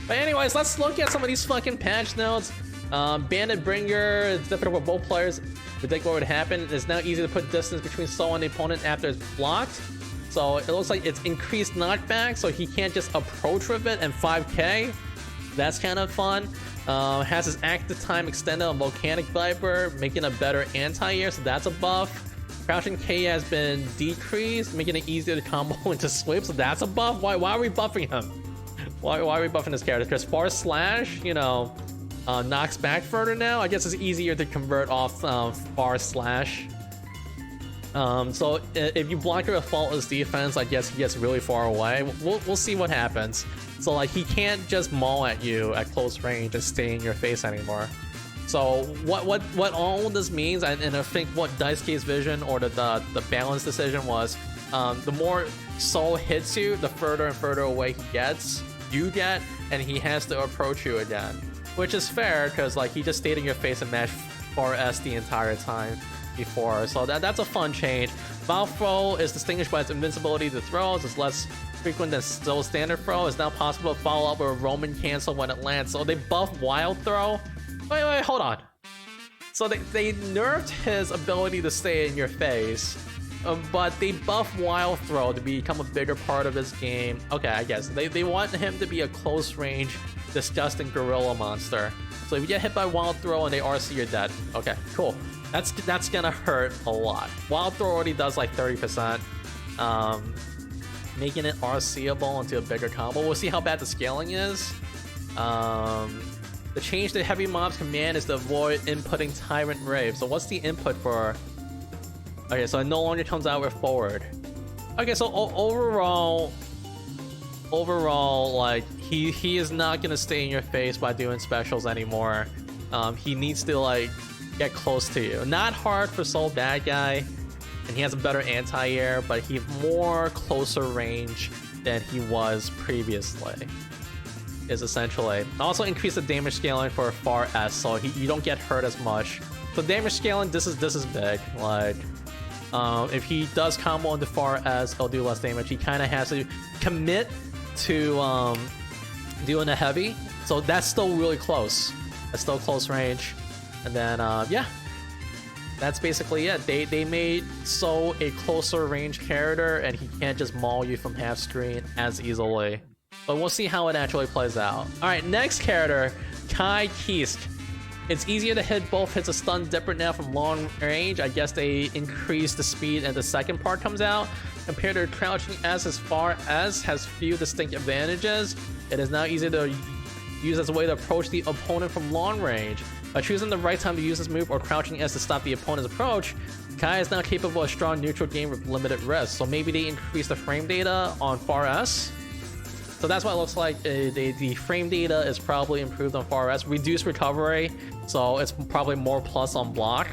But anyways, let's look at some of these fucking patch notes. Bandit Bringer, it's difficult for both players. Predict what would happen. It's now easy to put distance between soul and the opponent after it's blocked. So it looks like it's increased knockback, so he can't just approach with it and 5k. That's kind of fun. Has his active time extended on Volcanic Viper, making a better anti-air, so that's a buff. Crouching K has been decreased, making it easier to combo into sweep, so that's a buff. Why are we buffing him? Why are we buffing this character? Because Far Slash, you know, knocks back further now. I guess it's easier to convert off Far Slash. So if you block her with Faultless Defense, I guess he gets really far away. We'll see what happens. So like he can't just maul at you at close range and stay in your face anymore. So what all this means, and I think what Daisuke's vision or the balance decision was, the more soul hits you, the further and further away you get, and he has to approach you again. Which is fair, because like he just stayed in your face and mashed Far S the entire time before, so that's a fun change. Wild Throw is distinguished by its invincibility to throws. It's less frequent than still standard throw. It's now possible to follow up with a Roman cancel when it lands. So they buff Wild Throw. Wait, hold on. So they nerfed his ability to stay in your face, but they buff Wild Throw to become a bigger part of his game. Okay, I guess they want him to be a close range, disgusting gorilla monster. So if you get hit by Wild Throw and they RC, you're dead. Okay, cool. That's gonna hurt a lot. Wild Throw already does like 30%, making it RCable into a bigger combo. We'll see how bad the scaling is. The change to Heavy Mob's command is to avoid inputting Tyrant Rave. So what's the input for? Okay, so it no longer comes out with forward. Okay, so overall, like he is not gonna stay in your face by doing specials anymore. He needs to like get close to you. Not hard for Soul Bad Guy, and he has a better anti-air, but he's more closer range than he was previously. Is essentially. Also increase the damage scaling for Far S, so you don't get hurt as much. So damage scaling, this is big. Like, if he does combo into Far S, he'll do less damage. He kind of has to commit to doing a heavy, so that's still really close. That's still close range. And then yeah, that's basically it. They made So a closer range character, and he can't just maul you from half screen as easily. But we'll see how it actually plays out. Alright, next character, Kai Kisk. It's easier to hit both hits of Stun Dipper now from long range. I guess they increase the speed and the second part comes out. Compared to Crouching S, as Far as has few distinct advantages. It is now easier to use as a way to approach the opponent from long range. By choosing the right time to use this move or Crouching S to stop the opponent's approach, Kai is now capable of strong neutral game with limited risk. So maybe they increase the frame data on Far S. So that's what it looks like. The frame data is probably improved on Far S. Reduced recovery, so it's probably more plus on block,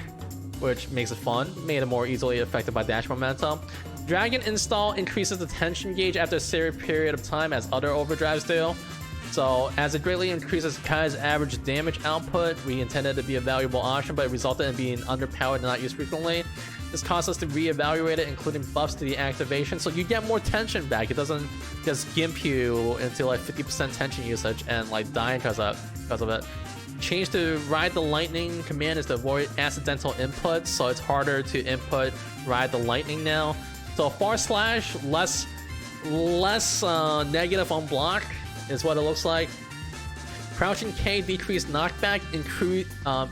which makes it fun. Made it more easily affected by dash momentum. Dragon Install increases the tension gauge after a serious period of time, as other overdrives do. So as it greatly increases Kai's average damage output, we intended it to be a valuable option, but it resulted in being underpowered and not used frequently. This caused us to reevaluate it, including buffs to the activation, so you get more tension back. It doesn't just gimp you into like 50% tension usage and like dying because of it. Change to Ride the Lightning command is to avoid accidental inputs, so it's harder to input Ride the Lightning now. So Far Slash, less negative on block is what it looks like. Crouching K, decreased knockback,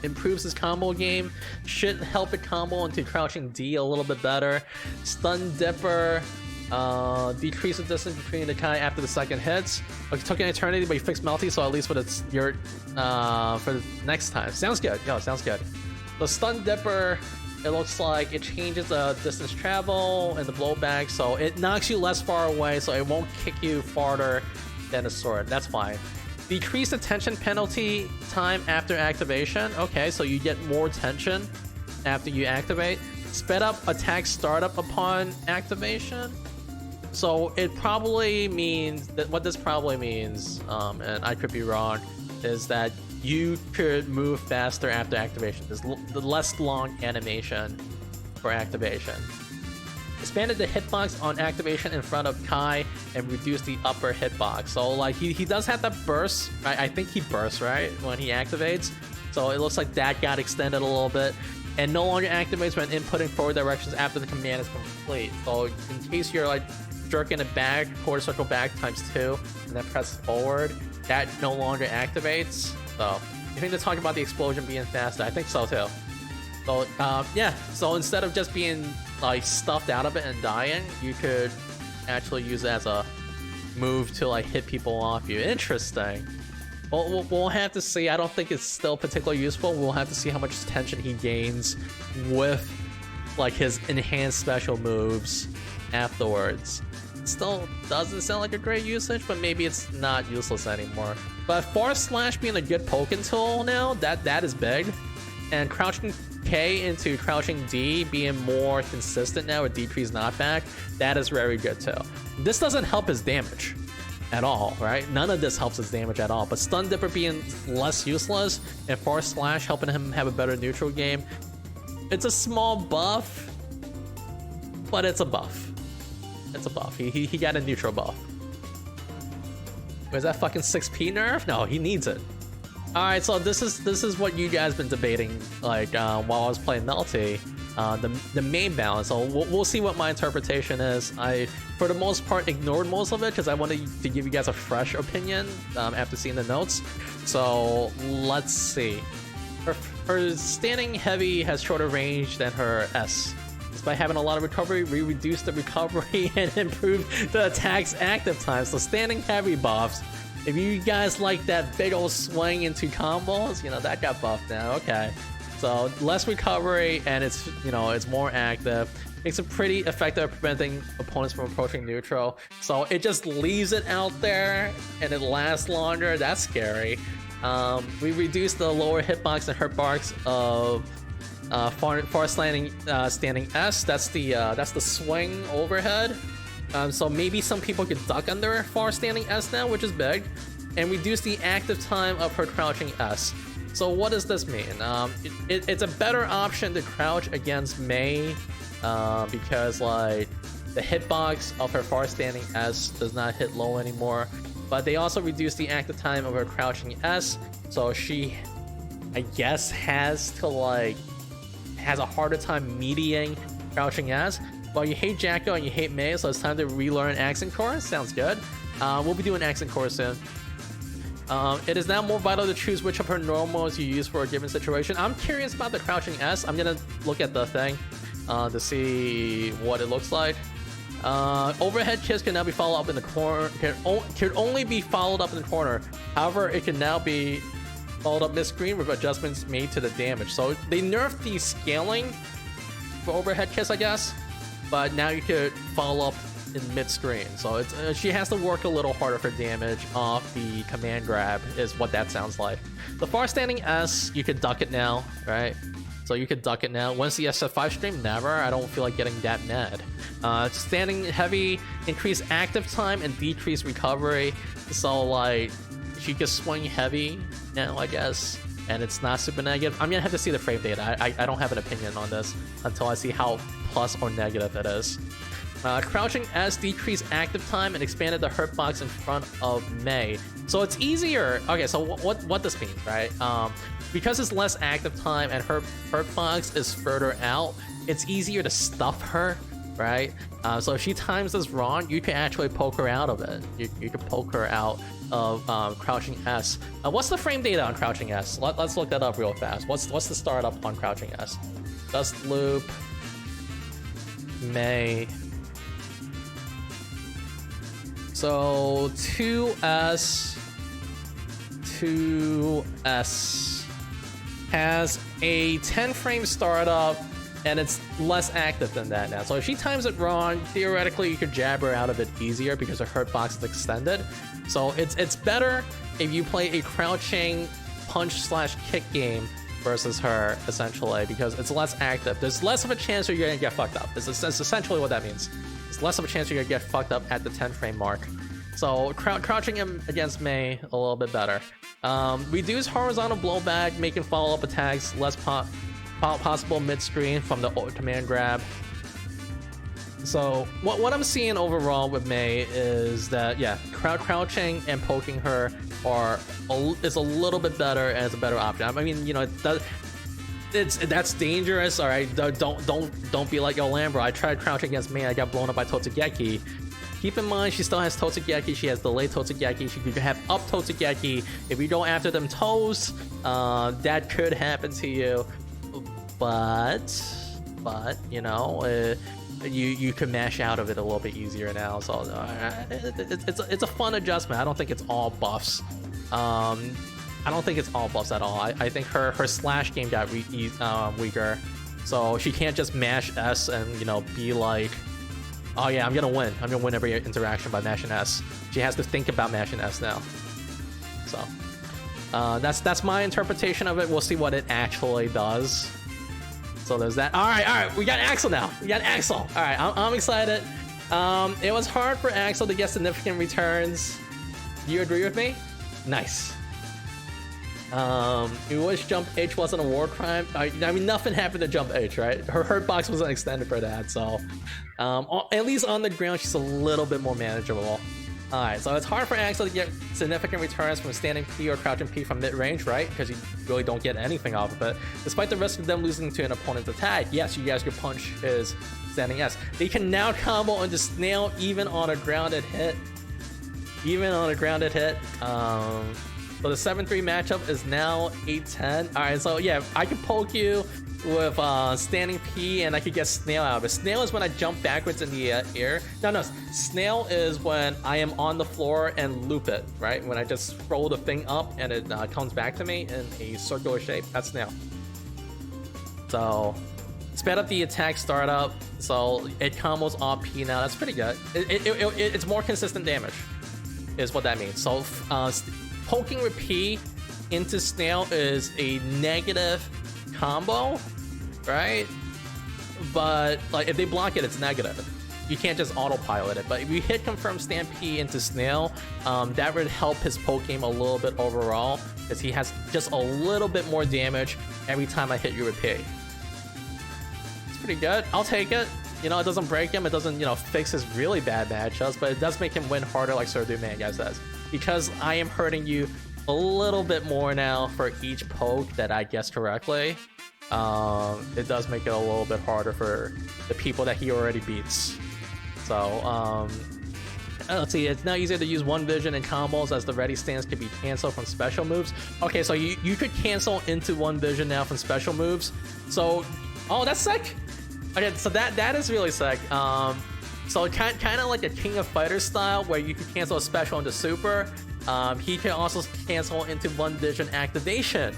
improves his combo game. Should help it combo into Crouching D a little bit better. Stun Dipper, decrease the distance between the Kai after the second hits. Okay, took an eternity, but you fixed Melty, so at least for the next time. Sounds good. Yo, sounds good. The Stun Dipper, it looks like it changes the distance travel and the blowback, so it knocks you less far away, so it won't kick you farther than a sword. That's fine. Decrease the tension penalty time after activation. Okay, so you get more tension after you activate. Sped up attack startup upon activation. So it probably means that what this probably means, and I could be wrong, is that you could move faster after activation. There's the less long animation for activation. expanded the hitbox on activation in front of Kai and reduced the upper hitbox. So like he does have that burst, right? I think he bursts, right, when he activates. So it looks like that got extended a little bit, and no longer activates when inputting forward directions after the command is complete. So in case you're like jerking it back, quarter circle back ×2, and then press forward, that no longer activates. So you think they're talking about the explosion being faster? I think so too. So yeah, so instead of just being like stuffed out of it and dying, you could actually use it as a move to like hit people off you. Interesting. Well, we'll have to see. I don't think it's still particularly useful. We'll have to see how much tension he gains with like his enhanced special moves afterwards. It still doesn't sound like a great usage, but maybe it's not useless anymore. But Force Slash being a good poking tool now, that is big. And crouching K into crouching D being more consistent now with decreased knockback, that is very good too. This doesn't help his damage at all, right? None of this helps his damage at all, but Stun Dipper being less useless and Force Slash helping him have a better neutral game, it's a small buff, but it's a buff. It's a buff. He got a neutral buff. Was that fucking 6p nerf? No, he needs it. All right, so this is what you guys been debating, like while I was playing Melty, the main balance. So we'll see what my interpretation is. I, for the most part, ignored most of it because I wanted to give you guys a fresh opinion after seeing the notes. So let's see. Her standing heavy has shorter range than her S. By having a lot of recovery, we reduce the recovery and improve the attack's active time. So standing heavy buffs. If you guys like that big old swing into combos, you know, that got buffed now. Okay. So less recovery and it's, you know, it's more active. Makes it pretty effective at preventing opponents from approaching neutral. So it just leaves it out there and it lasts longer. That's scary. We reduce the lower hitbox and hurtbox of far standing S. That's the swing overhead. So maybe some people could duck under far standing S now, which is big, and reduce the active time of her crouching S. So what does this mean? It's a better option to crouch against Mei because like the hitbox of her far standing S does not hit low anymore, but they also reduce the active time of her crouching S. So she, I guess, has a harder time mediating crouching S. Well, you hate Jacko and you hate Mei, so it's time to relearn accent chorus. Sounds good. We'll be doing accent chorus soon. It is now more vital to choose which of her normals you use for a given situation. I'm curious about the crouching S. I'm gonna look at the thing to see what it looks like. Overhead kiss can now be followed up in the corner. Can only be followed up in the corner. However, it can now be followed up mid-screen with adjustments made to the damage. So they nerfed the scaling for overhead kiss, I guess. But now you could follow up in mid-screen. So it's she has to work a little harder for damage off the command grab is what that sounds like. The far standing S, you could duck it now, right? So you could duck it now. Once the SF5 stream, never. I don't feel like getting that mad. Standing heavy, increase active time and decrease recovery. So like she can swing heavy now, I guess. And it's not super negative. I'm gonna have to see the frame data. I don't have an opinion on this until I see how plus or negative it is. Crouching S decreased active time and expanded the hurt box in front of Mei. So it's easier. Okay, so what this means, right? Because it's less active time and her hurt box is further out, it's easier to stuff her, right? So if she times this wrong, you can actually poke her out of it. You can poke her out of crouching S. What's the frame data on crouching S? Let's look that up real fast. What's the startup on crouching S? Dust loop, Mei. So 2S has a 10 frame startup and it's less active than that now. So if she times it wrong, theoretically you could jab her out of it easier because her hurt box is extended. So it's better if you play a crouching punch/kick game versus her, essentially, because it's less active. There's less of a chance you're gonna get fucked up. That's essentially what that means. There's less of a chance you're gonna get fucked up at the 10 frame mark. So crouching him against Mei a little bit better. Reduce horizontal blowback, making follow-up attacks less possible mid-screen from the command grab. So what I'm seeing overall with Mei is that, yeah, crouching and poking her is a little bit better and it's a better option. I mean, you know, that's dangerous. All right, don't be like IronLambro. I tried crouching against Mei, I got blown up by Totsugeki. Keep in mind, she still has Totsugeki, she has delayed Totsugeki, she could have up Totsugeki. If you go after them toes, that could happen to you. But you know, you can mash out of it a little bit easier now. So it's a fun adjustment. I don't think it's all buffs. I don't think it's all buffs at all. I think her slash game got weaker, so she can't just mash S and, you know, be like, oh yeah, I'm gonna win every interaction by mashing S. She has to think about mashing S now. So that's my interpretation of it. We'll see what it actually does. So there's that. All right, we got Axel now. All right, I'm excited. It was hard for Axel to get significant returns. Do you agree with me? Nice. You wish Jump H wasn't a war crime. I mean, nothing happened to Jump H, right? Her hurt box wasn't extended for that, so at least on the ground she's a little bit more manageable. Alright, so it's hard for Axel to get significant returns from standing P or crouching P from mid-range, right? Because you really don't get anything off of it. Despite the risk of them losing to an opponent's attack, yes, you guys, your punch is standing S. They can now combo into Snail even on a grounded hit. So the 7-3 matchup is now 8-10. Alright, so yeah, I can poke you with standing P and I could get Snail out of it. Snail is when I jump backwards in the air. No, Snail is when I am on the floor and loop it, right? When I just throw the thing up and it comes back to me in a circular shape. That's Snail. So sped up the attack startup, so it combos off P now. That's pretty good. It's more consistent damage, is what that means. So poking with P into Snail is a negative combo, right? But like if they block it, it's negative. You can't just autopilot it. But if you hit confirm stand P into Snail, that would help his poke game a little bit overall, because he has just a little bit more damage every time I hit you with P. It's pretty good. I'll take it. You know, it doesn't break him. It doesn't, you know, fix his really bad matchups, but it does make him win harder, like Sir Manga says. Because I am hurting you a little bit more now for each poke that I guess correctly. It does make it a little bit harder for the people that he already beats. So, let's see, it's now easier to use one vision in combos as the ready stance can be canceled from special moves. Okay, so you could cancel into one vision now from special moves. So, oh, that's sick. Okay, so that is really sick. So kind of like a King of Fighters style, where you can cancel a special into super. He can also cancel into one vision activation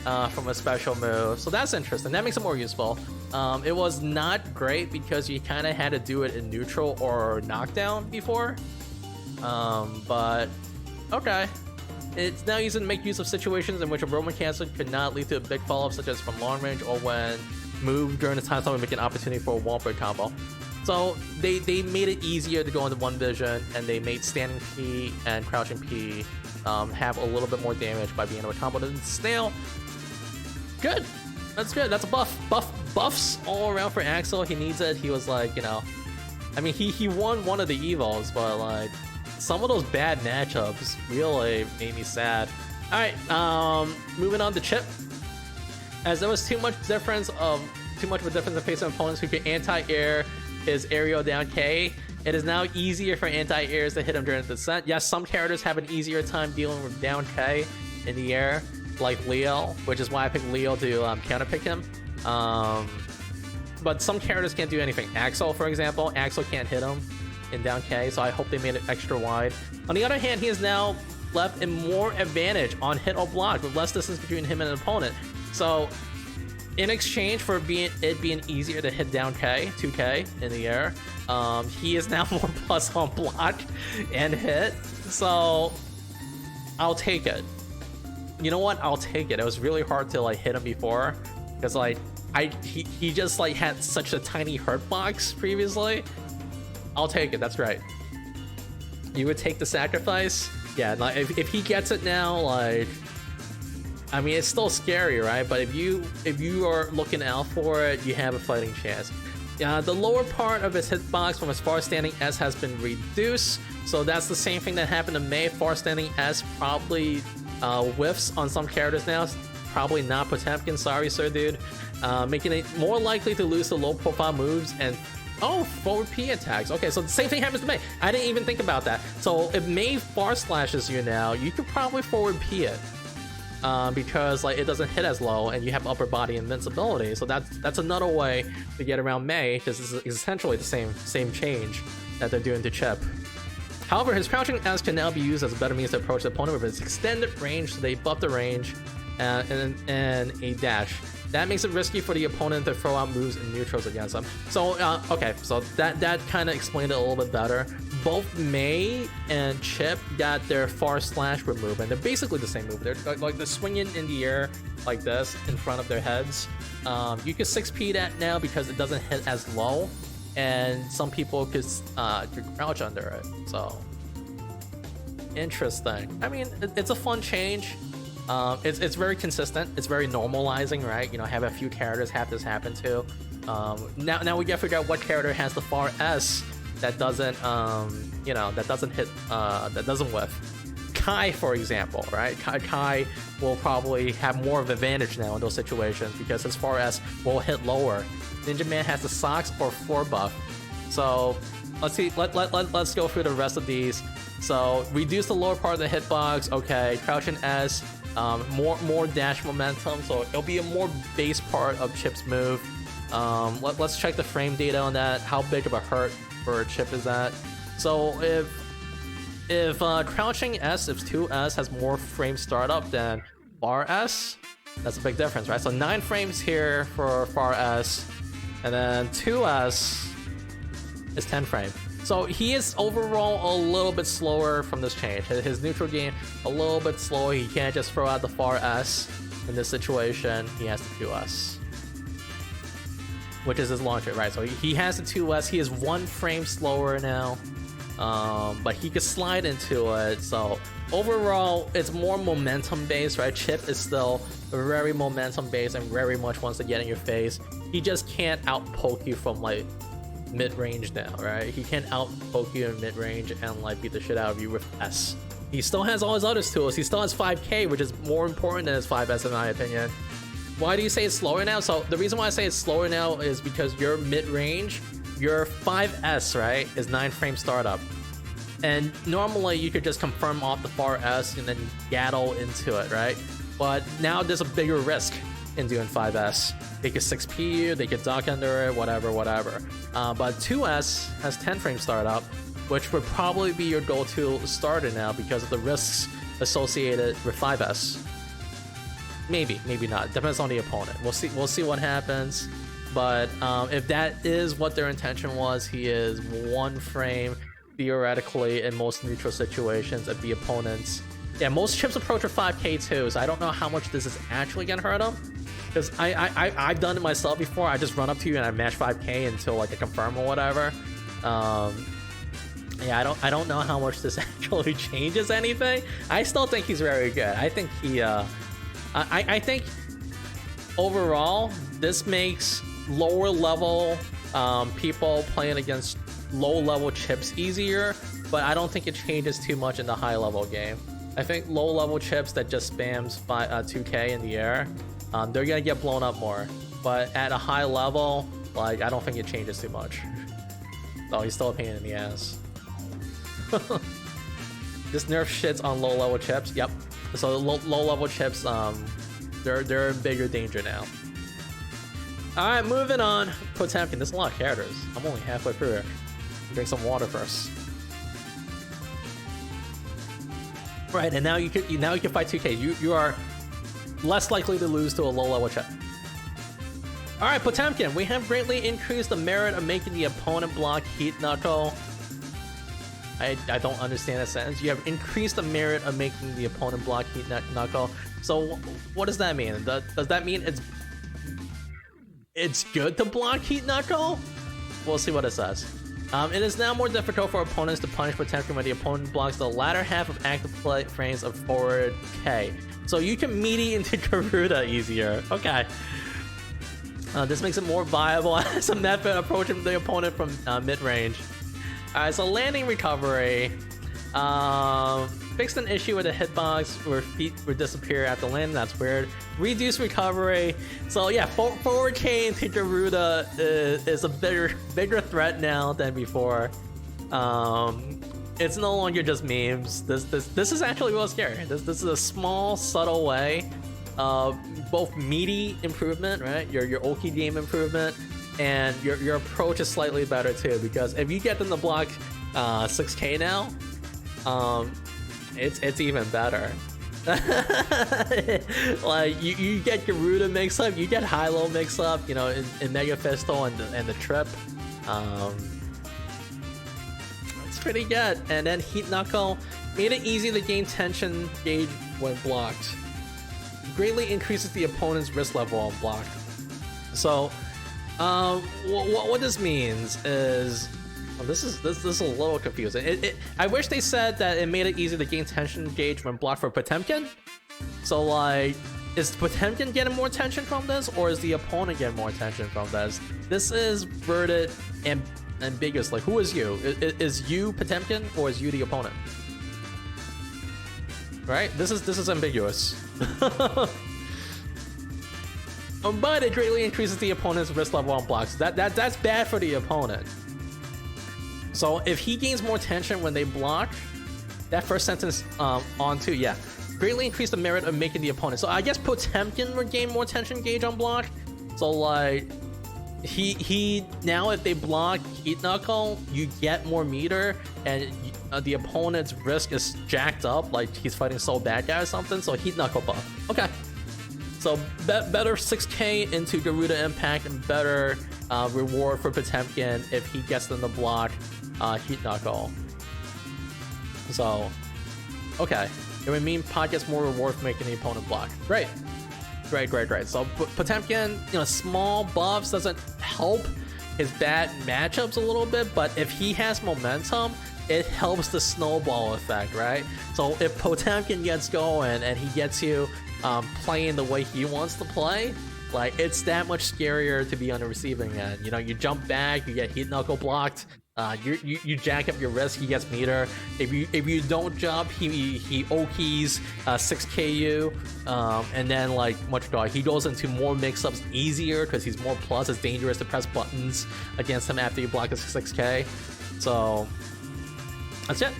from a special move. So that's interesting. That makes it more useful. It was not great because you kind of had to do it in neutral or knockdown before. But okay. It's now used to make use of situations in which a Roman cancel could not lead to a big follow-up, such as from long range or when moved during the time someone make an opportunity for a wall break combo. So they made it easier to go into one vision, and they made standing P and crouching P have a little bit more damage by being able to combo the Snail. Good. That's good. That's a buffs all around for Axel. He needs it. He was like, you know, I mean, he won one of the evos, but like some of those bad matchups really made me sad. All right, moving on to Chipp. As there was too much of a difference in facing opponents who could anti-air his aerial down K, it is now easier for anti-airs to hit him during the descent. Yes, some characters have an easier time dealing with down K in the air, like Leo, which is why I picked Leo to counterpick him. But some characters can't do anything. Axel, for example, Axel can't hit him in down K, so I hope they made it extra wide. On the other hand, he is now left in more advantage on hit or block, with less distance between him and an opponent. So in exchange for it being easier to hit down K, 2K in the air, he is now more plus on block and hit. So I'll take it. You know what? I'll take it. It was really hard to like hit him before, because like he just like had such a tiny hurt box previously. I'll take it. That's right. You would take the sacrifice? Yeah, like if he gets it now, like, I mean, it's still scary, right? But if you are looking out for it, you have a fighting chance. The lower part of his hitbox from his far standing S has been reduced, so that's the same thing that happened to Mei. Far standing S probably whiffs on some characters now, probably not Potemkin, sorry sir dude, making it more likely to lose to low profile moves and forward P attacks. Okay, so the same thing happens to Mei. I didn't even think about that. So if Mei far slashes you now, you could probably forward P it. Because like it doesn't hit as low and you have upper body invincibility, so that's another way to get around Mei, because this is essentially the same change that they're doing to Chipp. However, his crouching S can now be used as a better means to approach the opponent with its extended range, so they buff the range and a dash. That makes it risky for the opponent to throw out moves and neutrals against them. So okay, so that kind of explained it a little bit better. Both Mei and Chipp got their far slash removed, and they're basically the same move. They're like they're swinging in the air like this in front of their heads. You can 6P that now because it doesn't hit as low, and some people could crouch under it. So interesting. I mean, it's a fun change. It's very consistent. It's very normalizing, right? You know, have a few characters have this happen to. Now we gotta figure out what character has the far S that doesn't, you know, that doesn't hit, that doesn't whiff. Kai, for example, right? Kai will probably have more of an advantage now in those situations because his far S will hit lower. Ninja Man has the socks or 4 buff. So let's see. Let's go through the rest of these. So reduce the lower part of the hitbox. Okay, crouching S. More dash momentum, so it'll be a more base part of Chipp's move. Let's check the frame data on that. How big of a hurt for Chipp is that? So if crouching S, if 2S has more frame startup than far S, that's a big difference, right? So 9 frames here for far S, and then 2S is 10 frames. So he is overall a little bit slower from this change. His neutral game a little bit slower. He can't just throw out the far S in this situation. He has the 2S, which is his launcher, right? So he has the 2S. He is 1 frame slower now, but he could slide into it. So overall, it's more momentum based, right? Chipp is still very momentum based and very much wants to get in your face. He just can't out poke you from like mid-range now, right? He can't out poke you in mid-range and like beat the shit out of you with S. He still has all his other tools. He still has 5K, which is more important than his 5S in my opinion. Why do you say it's slower now? So the reason why I say it's slower now is because your mid-range, your 5S, right, is 9 frame startup. And normally you could just confirm off the far S and then yaddle into it, right? But now there's a bigger risk in doing 5S. They could 6P you, they could duck under it, whatever. But 2S has 10 frame startup, which would probably be your go-to starter now because of the risks associated with 5S. Maybe not. Depends on the opponent. We'll see what happens. But if that is what their intention was, he is 1 frame theoretically in most neutral situations if the opponents. Yeah, most Chipp's approach are 5K too, so I don't know how much this is actually gonna hurt him. Because I've done it myself before. I just run up to you and I mash 5K until like a confirm or whatever. Yeah, I don't know how much this actually changes anything. I still think he's very good. I think he I think overall this makes lower level people playing against low level Chipps easier, but I don't think it changes too much in the high level game. I think low level Chipps that just spams 2K in the air, they're gonna get blown up more. But at a high level, like, I don't think it changes too much. Oh, he's still a pain in the ass. This nerf shits on low level Chipps. Yep. So low level Chipps, they're in bigger danger now. All right, moving on. Potemkin. There's a lot of characters. I'm only halfway through here. Drink some water first. Right, and now you can fight 2K. You are less likely to lose to a low level Chipp. All right, Potemkin. We have greatly increased the merit of making the opponent block heat knuckle. I don't understand that sentence. You have increased the merit of making the opponent block heat knuckle. So what does that mean? Does that mean it's good to block heat knuckle? We'll see what it says. It is now more difficult for opponents to punish Potemkin when the opponent blocks the latter half of active play frames of forward K. So you can meaty into Garuda easier. Okay. This makes it more viable as a method approaching the opponent from mid-range. Alright, so landing recovery. Fixed an issue with the hitbox where feet would disappear after landing. That's weird. Reduce recovery. So yeah, 4K into Garuda is a bigger threat now than before. It's no longer just memes. This is actually real scary. This is a small, subtle way of both meaty improvement, right? Your Oki game improvement, and your approach is slightly better too. Because if you get them to block 6K now, it's even better. Like you get Garuda mix up, you get high-low mix up, you know, in Mega Pistol and the Chipp. It's pretty good. And then Heat Knuckle made it easy to gain tension gauge when blocked. Greatly increases the opponent's risk level on block. So, what this means is, well, this is a little confusing. I wish they said that it made it easy to gain tension gauge when blocked for Potemkin. So like, is Potemkin getting more tension from this, or is the opponent getting more tension from this? This is worded ambiguously. Who is you? Is you Potemkin, or is you the opponent? Right? This is ambiguous. But it greatly increases the opponent's risk level on blocks. That's bad for the opponent. So if he gains more tension when they block, that first sentence on too, yeah. Greatly increase the merit of making the opponent. So I guess Potemkin would gain more tension gauge on block. So like, he now if they block Heat Knuckle, you get more meter, and the opponent's risk is jacked up, like he's fighting Soul Bad Guy or something. So Heat Knuckle buff. Okay. So better 6K into Garuda Impact, and better reward for Potemkin if he gets them to block Heat Knuckle. So, okay. It would mean Pot gets more reward for making the opponent block. Great. So Potemkin, you know, small buffs doesn't help his bad matchups a little bit, but if he has momentum, it helps the snowball effect, right? So if Potemkin gets going and he gets you playing the way he wants to play, like, it's that much scarier to be on the receiving end. You know, you jump back, you get Heat Knuckle blocked, you jack up your risk, he gets meter. If you don't jump, he Okis 6K you, and then like he goes into more mix-ups easier because he's more plus. It's dangerous to press buttons against him after you block his 6K. So that's it.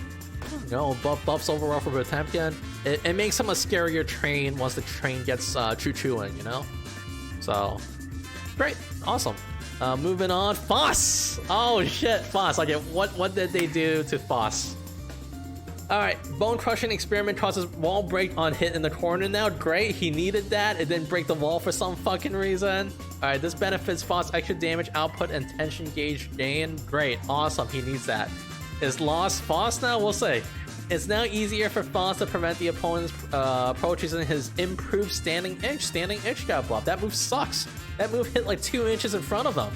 You know, buffs overall for Potemkin. It makes him a scarier train once the train gets choo-chooing, you know? So, great. Awesome. Moving on. Faust! Oh shit, Faust. Okay, what did they do to Faust? Alright, Bone Crushing Experiment causes wall break on hit in the corner now. Great, he needed that. It didn't break the wall for some fucking reason. Alright, this benefits Faust's extra damage output and tension gauge gain. Great, awesome, he needs that. Is lost Faust now? We'll see. It's now easier for Faust to prevent the opponent's approaches in his improved standing itch. Standing itch got buffed. That move sucks. That move hit like 2 inches in front of him.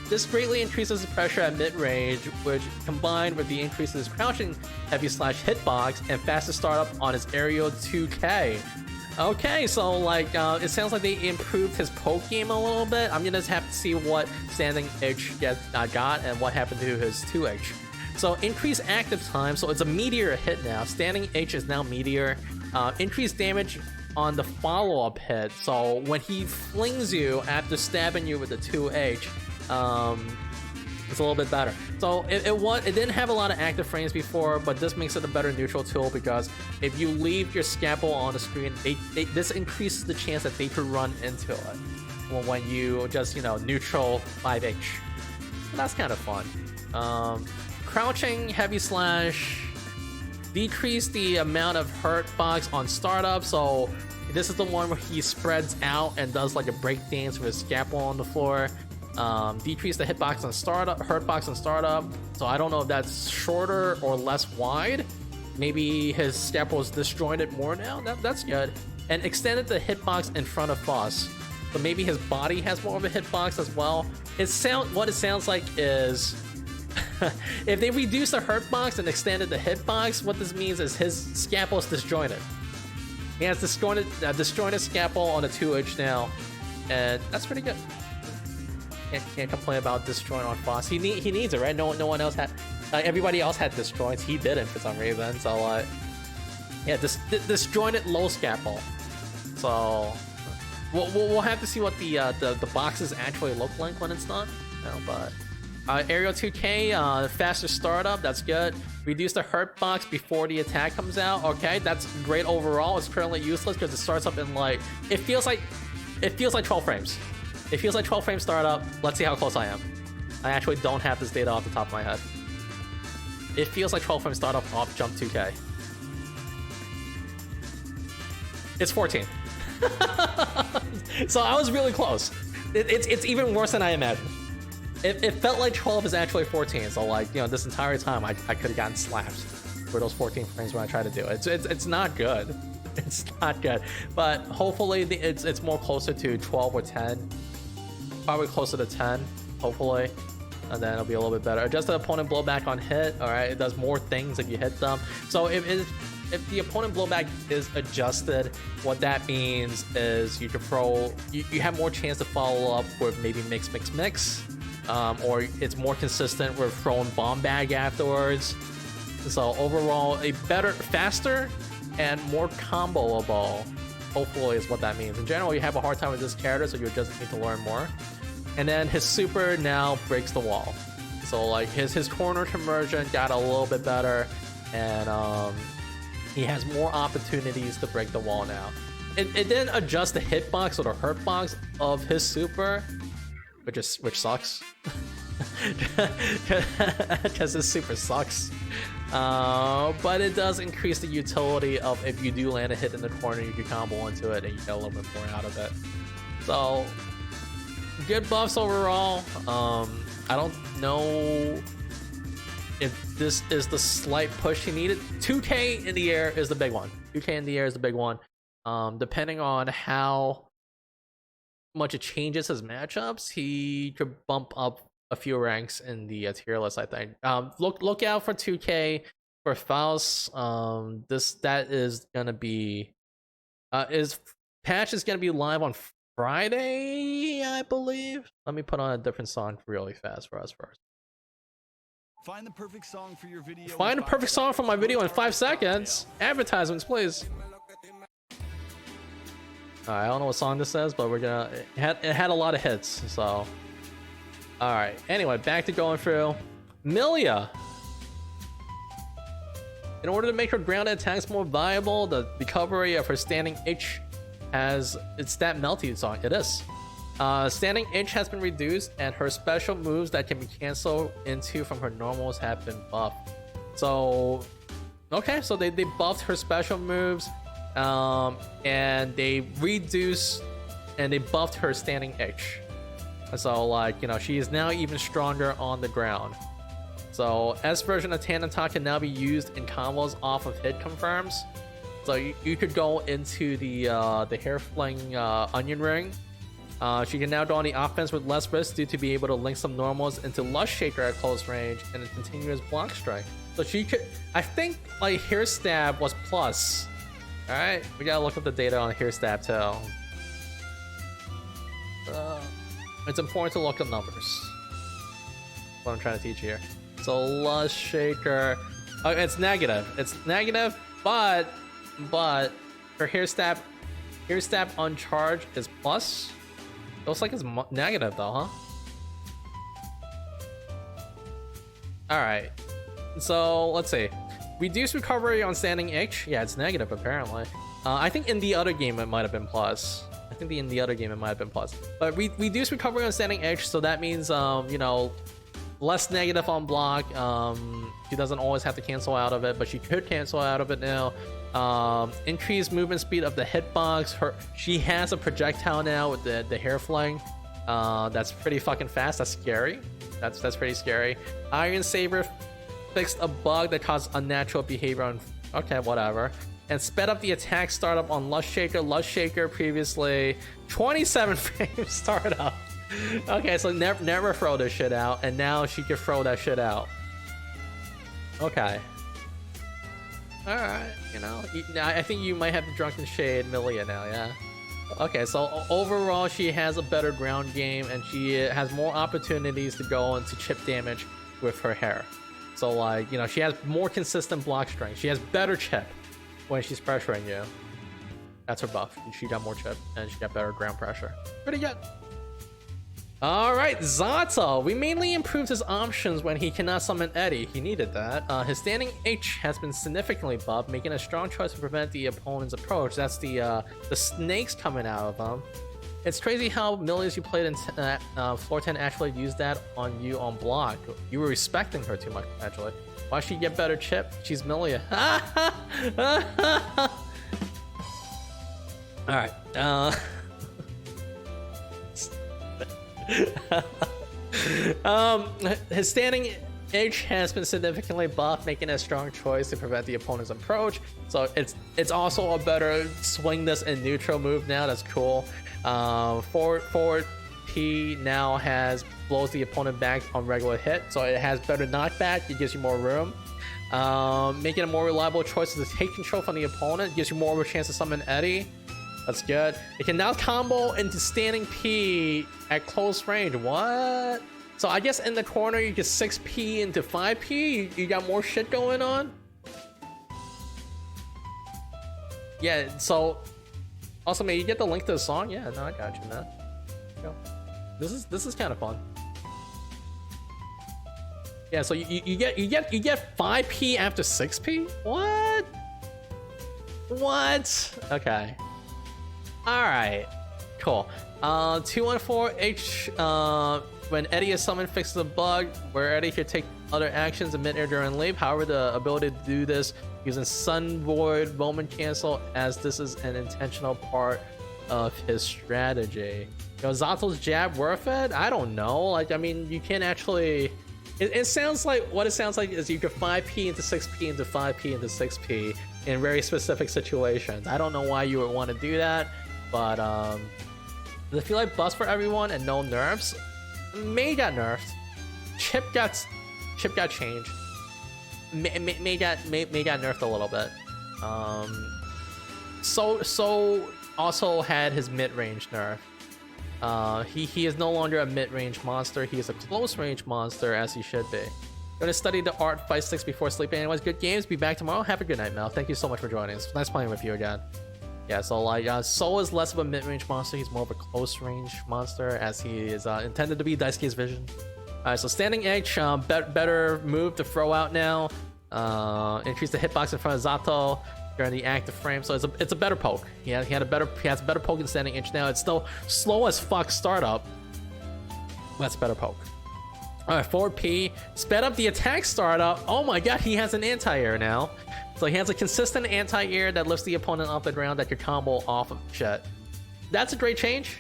This greatly increases the pressure at mid-range, which combined with the increase in his crouching heavy slash hitbox and faster startup on his aerial 2K. Okay, so like it sounds like they improved his poke game a little bit. I'm gonna have to see what standing itch got and what happened to his 2H. So increase active time, so it's a meteor hit now. Standing H is now meteor. Increased damage on the follow-up hit. So when he flings you after stabbing you with the 2H, it's a little bit better. So it didn't have a lot of active frames before, but this makes it a better neutral tool because if you leave your scalpel on the screen, this increases the chance that they could run into it when you just, you know, neutral 5H. So that's kind of fun. Crouching heavy slash decrease the amount of hurt box on startup. So this is the one where he spreads out and does like a break dance with his scalpel on the floor. Decrease the hitbox on startup, hurt box on startup. So I don't know if that's shorter or less wide. Maybe his scalpel is disjointed more now. That's good. And extended the hitbox in front of Faust. So maybe his body has more of a hitbox as well. What it sounds like is if they reduce the hurt box and extended the hitbox, what this means is his scalpel is disjointed. He has disjointed scalpel on a 2H now. and that's pretty good. Can't complain about disjoint on Faust. He needs it, right? No one else had. Everybody else had disjoints. He didn't for some reason. So yeah, disjointed low scalpel. So we'll have to see what the boxes actually look like when it's done. But Aerial 2K, faster startup. That's good. Reduce the hurt box before the attack comes out. Okay, that's great overall. It's currently useless because it starts up in like it feels like 12 frames. It feels like 12 frame startup. Let's see how close I am. I actually don't have this data off the top of my head. It feels like 12 frame startup off Jump 2K. It's 14. So I was really close. It's even worse than I imagined. It felt like 12 is actually 14. So like, you know, this entire time I could have gotten slapped for those 14 frames when I tried to do it. It's not good. It's not good. But hopefully it's more closer to 12 or 10. Probably closer to 10, hopefully. And then it'll be a little bit better. Adjust the opponent blowback on hit. All right, it does more things if you hit them. So if the opponent blowback is adjusted, what that means is you can throw. You have more chance to follow up with maybe mix. Or it's more consistent with throwing bomb bag afterwards. So overall, a better, faster, and more comboable. Hopefully is what that means. In general, you have a hard time with this character, so you just need to learn more. And then his super now breaks the wall. So like his corner conversion got a little bit better, and he has more opportunities to break the wall now. It didn't adjust the hitbox or the hurtbox of his super, which sucks. Because his super sucks. But it does increase the utility of if you do land a hit in the corner, you can combo into it and you get a little bit more out of it. So good buffs overall. I don't know if this is the slight push he needed. 2K in the air is the big one. 2K in the air is the big one. Depending on how much it changes his matchups, he could bump up a few ranks in the tier list, I think. Look out for 2K for Faust. That is gonna be his patch is gonna be live on Friday, I believe. Let me put on a different song really fast for us first. Find the perfect song for your video. Find a perfect song for my video in 5 seconds. Advertisements, please. Alright, I don't know what song this is, but we're gonna. It had a lot of hits, so. Alright, anyway, back to going through. Millia. In order to make her grounded attacks more viable, the recovery of her standing H has its that melty song. It is. Standing H has been reduced, and her special moves that can be canceled into from her normals have been buffed. So, okay, so they buffed her special moves, and they reduced and they buffed her standing H. So, like, you know, she is now even stronger on the ground. So, S version of Tandem Talk can now be used in combos off of hit confirms. So you could go into the hair fling onion ring. She can now go on the offense with less risk due to be able to link some normals into Lush Shaker at close range and a continuous block strike. So she could, I think, like hair stab was plus. All right, we gotta look up the data on hair stab too. It's important to look at numbers. What I'm trying to teach here. So Lush Shaker, it's negative. It's negative, but her hair stab on charge is plus. Looks like it's negative though, huh? Alright, so let's see. Reduce recovery on standing H. Yeah, it's negative apparently. I think in the other game it might have been plus. But reduce recovery on standing H, so that means you know, less negative on block. She doesn't always have to cancel out of it, but she could cancel out of it now. Increased movement speed of the hitbox. She has a projectile now with the hair fling. That's pretty fucking fast. That's scary. That's pretty scary. Iron Saber fixed a bug that caused unnatural behavior on. Okay, whatever. And sped up the attack startup on Lush Shaker. Lush Shaker previously 27 frames startup. Okay, so never throw this shit out, and now she can throw that shit out. Okay. Alright, you know, I think you might have the Drunken Shade Millia now, yeah? Okay, so overall, she has a better ground game, and she has more opportunities to go into chip damage with her hair. So, like, you know, she has more consistent block strength. She has better chip when she's pressuring you. That's her buff. She got more chip, and she got better ground pressure. Pretty good. Alright, Zato. We mainly improved his options when he cannot summon Eddie. He needed that. His standing H has been significantly buffed, making a strong choice to prevent the opponent's approach. That's the snakes coming out of him. It's crazy how Millias you played in floor 10 actually used that on you on block. You were respecting her too much, actually. Why should she get better chip? She's Millia. Alright, his standing H has been significantly buffed, making a strong choice to prevent the opponent's approach. So it's also a better swing this in neutral move now. That's cool. Forward P now blows the opponent back on regular hit, so it has better knockback. It gives you more room, making a more reliable choice to take control from the opponent. Gives you more of a chance to summon Eddie. That's good. It can now combo into standing P at close range. What? So I guess in the corner you get 6P into 5P. You got more shit going on. Yeah. So also, man, you get the link to the song. Yeah. No, I got you, man. Go. This is kind of fun. Yeah. So you get 5P after 6P. What? What? Okay. Alright, cool. 214H, when Eddie is summoned, fixes a bug where Eddie could take other actions in mid-air during leap. However, the ability to do this using Sun Void Moment Cancel, as this is an intentional part of his strategy. You know, Zato's jab worth it? I don't know. Like, I mean, you can't actually... It sounds like... What it sounds like is you could 5P into 6P into 5P into 6P in very specific situations. I don't know why you would want to do that. But does it feel like bust for everyone and no nerfs? May got nerfed. Chipp got changed. May got nerfed a little bit. So also had his mid-range nerf. He is no longer a mid-range monster. He is a close-range monster, as he should be. Gonna study the art, fight sticks before sleeping. Anyways, good games. Be back tomorrow. Have a good night, Mel. Thank you so much for joining us. Nice playing with you again. Yeah, so like, Soul is less of a mid-range monster. He's more of a close-range monster, as he is intended to be Daisuke's vision. Alright, so standing H, better move to throw out now. Increase the hitbox in front of Zato during the active frame, so it's a better poke. He has a better poke in standing H now. It's still slow as fuck startup. That's better poke. Alright, forward P, sped up the attack startup. Oh my god, he has an anti-air now. So he has a consistent anti-air that lifts the opponent off the ground that could combo off of shit. That's a great change.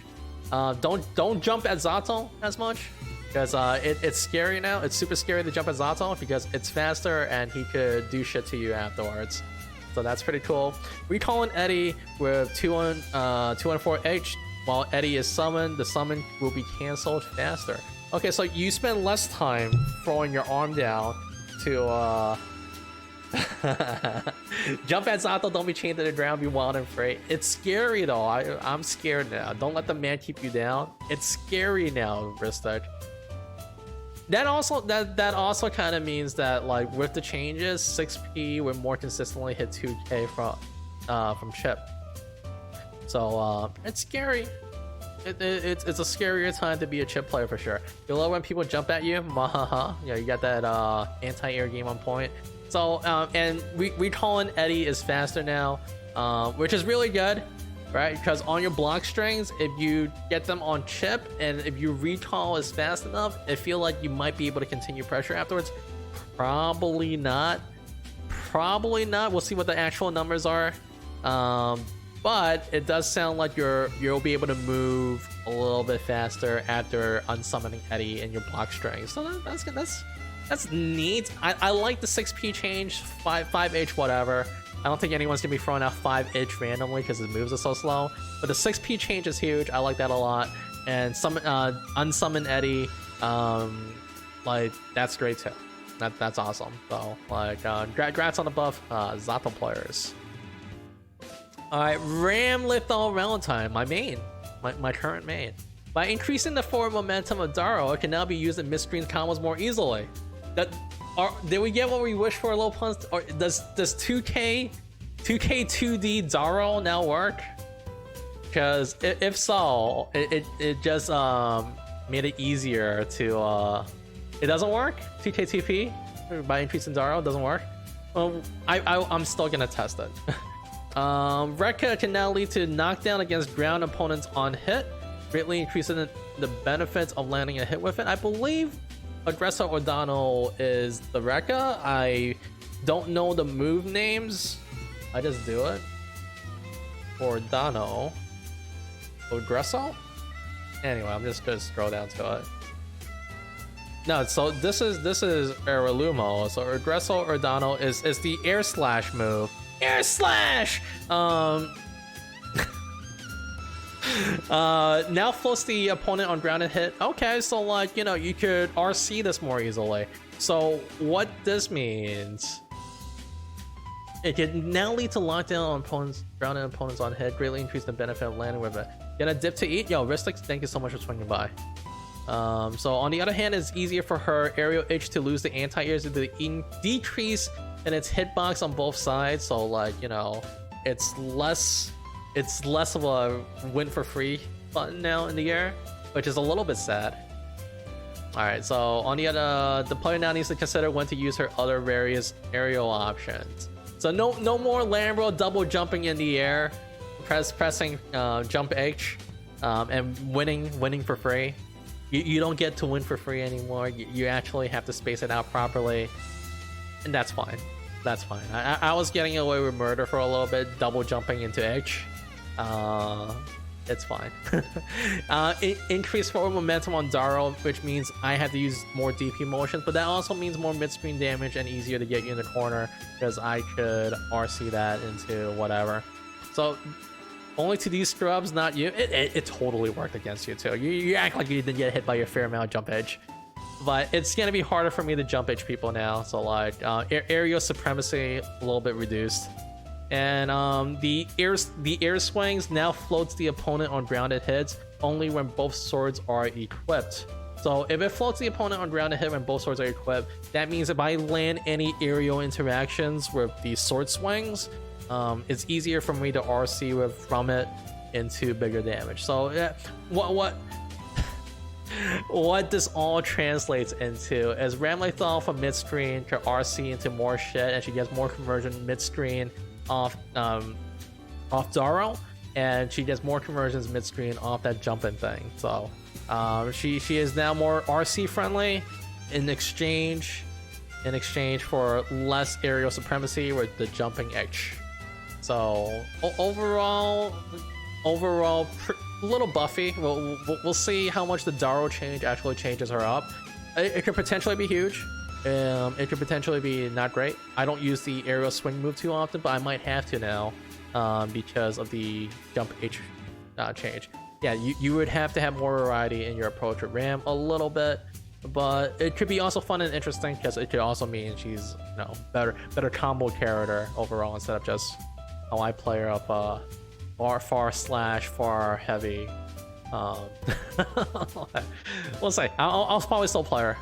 Don't jump at Zato as much, because it's scary now. It's super scary to jump at Zato because it's faster and he could do shit to you afterwards. So that's pretty cool. Recalling Eddie with 214H. While Eddie is summoned, the summon will be cancelled faster. Okay, so you spend less time throwing your arm down to jump at Zato, don't be chained to the ground, be wild and free. It's scary though. I'm scared now. Don't let the man keep you down. It's scary now, Ristic. That also kind of means that, like, with the changes, 6P would more consistently hit 2K from Chipp. So it's scary. It's a scarier time to be a Chipp player for sure. You love when people jump at you. Mahaha. Yeah, you got that anti-air game on point. So and recalling Eddie is faster now, which is really good, right? Because on your block strings, if you get them on Chipp and if you recall is fast enough, I feel like you might be able to continue pressure afterwards. Probably not. We'll see what the actual numbers are. But it does sound like you'll be able to move a little bit faster after unsummoning Eddie in your block strings. So that's neat. I like the 6P change, 5H, whatever. I don't think anyone's gonna be throwing out 5H randomly because his moves are so slow. But the 6P change is huge. I like that a lot. And unsummon Eddie, like, that's great too. That's awesome. So like, congrats on the buff, Zato players. Alright, Ramlethal Valentine, my main. My current main. By increasing the forward momentum of Daro, it can now be used in mid-screen combos more easily. Did we get what we wish for, low puns? Or does 2K 2D Daro now work? Because if so, it just made it easier to it doesn't work. 2K2P by increasing Daro doesn't work. I'm still gonna test it. Rekka can now lead to knockdown against ground opponents on hit, greatly increasing the benefits of landing a hit with it. I believe Aggressor Ordano is the Rekka. I don't know the move names. I just do it. Ordano. Aggressor? Anyway, I'm just gonna scroll down to it. No, so this is IronLambro. So Aggressor Ordano is the air slash move. Air slash! Now floats the opponent on grounded hit. Okay, so like, you know, you could RC this more easily. So what this means, it can now lead to lockdown on opponents, grounded opponents on hit, greatly increase the benefit of landing with it. Get a dip to eat? Yo, Ristic, thank you so much for swinging by. So on the other hand, it's easier for her aerial itch to lose the anti-airs due to the decrease in its hitbox on both sides. So like, you know, it's less of a win for free button now in the air, which is a little bit sad. All right, so on the other, the player now needs to consider when to use her other various aerial options. So no more Lambro double jumping in the air, pressing jump H, and winning for free. You don't get to win for free anymore. You actually have to space it out properly, and that's fine. That's fine. I was getting away with murder for a little bit, double jumping into H. It's fine. Increase forward momentum on Daro, which means I have to use more DP motions, but that also means more mid-screen damage and easier to get you in the corner because I could RC that into whatever. So only to these scrubs, not you. It totally worked against you too. You act like you didn't get hit by your fair amount of jump edge, but it's gonna be harder for me to jump edge people now. So like aerial supremacy a little bit reduced. And the air swings now floats the opponent on grounded hits only when both swords are equipped. So if it floats the opponent on grounded hit when both swords are equipped, that means if I land any aerial interactions with the sword swings, it's easier for me to RC from it into bigger damage. So yeah, what this all translates into is Ramlethal from mid-screen can RC into more shit, and she gets more conversion mid-screen off Daro, and she gets more conversions mid-screen off that jumping thing. So she is now more RC friendly in exchange for less aerial supremacy with the jumping H. So overall a little buffy. We'll see how much the Daro change actually changes her up. It could potentially be huge. It could potentially be not great. I don't use the aerial swing move too often, but I might have to now because of the jump H change. Yeah, you would have to have more variety in your approach with Ram a little bit, but it could be also fun and interesting because it could also mean she's, you know, better combo character overall instead of just how I play her up far heavy. We'll see. I'll probably still play her.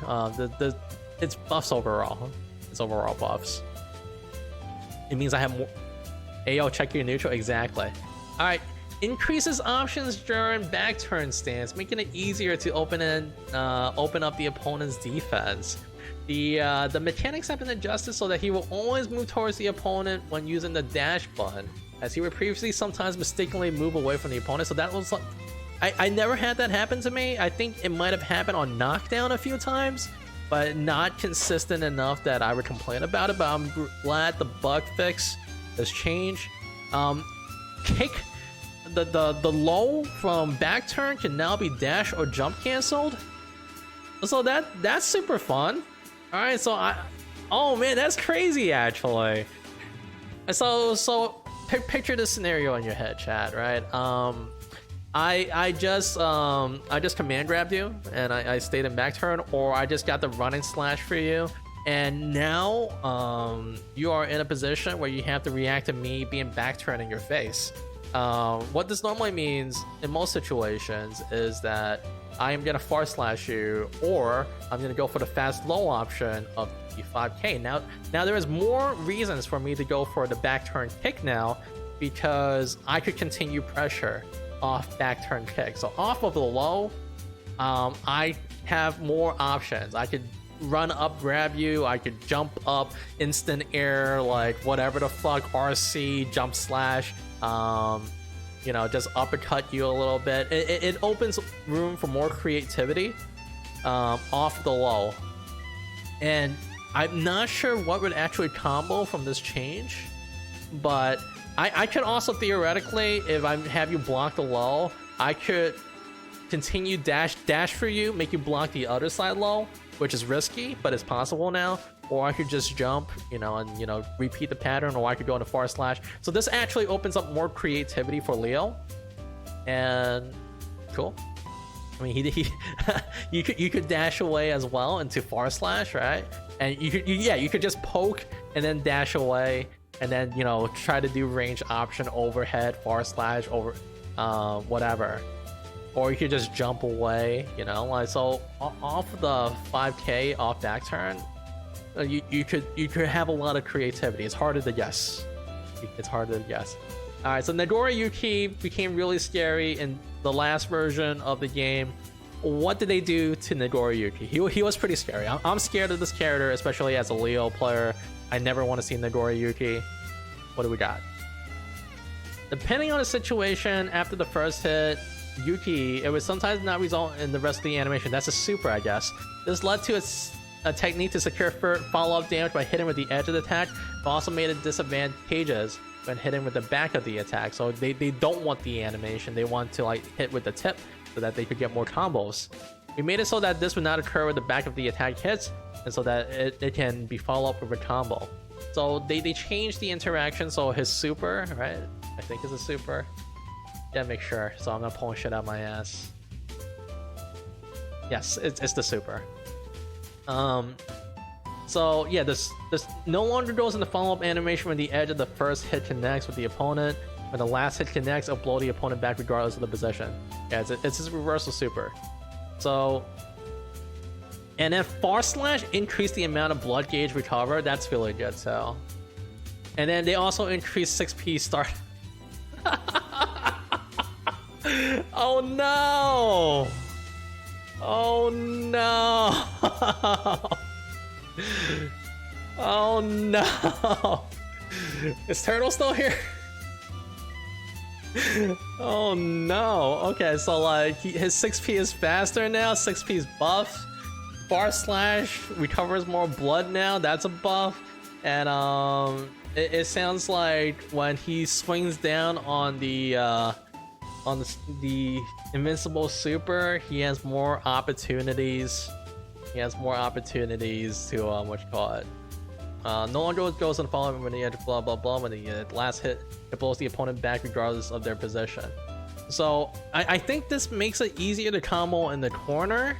It's buffs overall. It's overall buffs. It means I have more. Ayo, check your neutral. Exactly. All right. Increases options during back turn stance, making it easier to open up the opponent's defense. The mechanics have been adjusted so that he will always move towards the opponent when using the dash button, as he would previously sometimes mistakenly move away from the opponent. So that was like, I never had that happen to me. I think it might have happened on Knockdown a few times, but not consistent enough that I would complain about it. But I'm glad the bug fix has changed. Kick the low from back turn can now be dash or jump canceled. So that's super fun. All right, so oh man, that's crazy actually. So picture this scenario in your head, chat, right? I just command grabbed you and I stayed in back turn, or I just got the running slash for you And now you are in a position where you have to react to me being back turned in your face. What this normally means in most situations is that I am gonna far slash you, or I'm gonna go for the fast low option of the 5k. Now there is more reasons for me to go for the back turn kick now, because I could continue pressure off back turn kick. So off of the low, I have more options. I could run up, grab you. I could jump up, instant air, like whatever the fuck, RC, jump slash. You know, just uppercut you a little bit. It opens room for more creativity off the low. And I'm not sure what would actually combo from this change, but I could also theoretically, if I have you block the low, I could continue dash for you, make you block the other side low, which is risky, but it's possible now. Or I could just jump, you know, and, you know, repeat the pattern, or I could go into far slash. So this actually opens up more creativity for Leo, and cool. I mean, he you could dash away as well into far slash, right? And you could just poke and then dash away, and then, you know, try to do range option overhead far slash over whatever. Or you could just jump away, you know, like, so off the 5k off back turn. You could have a lot of creativity. It's harder to guess. It's harder to guess. All right, so Nagoriyuki became really scary in the last version of the game. What did they do to Nagoriyuki? He was pretty scary. I'm scared of this character, especially as a Leo player. I never want to see Nagoriyuki. What do we got? Depending on the situation, after the first hit, Yuki, it would sometimes not result in the rest of the animation. That's a super, I guess. This led to a technique to secure follow-up damage by hitting with the edge of the attack, but also made it disadvantageous when hitting with the back of the attack. So they don't want the animation. They want to, like, hit with the tip so that they could get more combos. We made it so that this would not occur with the back of the attack hits, and so that it can be followed up with a combo. So they changed the interaction. So his super, right? I think it's a super. Yeah, make sure. So I'm not pulling shit out my ass. Yes, it's the super. So yeah, this no longer goes into follow-up animation when the edge of the first hit connects with the opponent. When the last hit connects, it'll blow the opponent back regardless of the position. Yeah, it's his reversal super. So, and then far slash increased the amount of blood gauge recovered. That's really good. So, and then they also increased 6p start. Oh no! Oh no! Oh no! Is Turtle still here? Oh no! Okay, so like his 6p is faster now. 6p is buff. Far slash recovers more blood now. That's a buff. And it sounds like when he swings down on the invincible super, he has more opportunities. He has more opportunities to what you call it. No longer goes and follow when the edge, blah blah blah. When the last hit, it blows the opponent back regardless of their position. So I think this makes it easier to combo in the corner.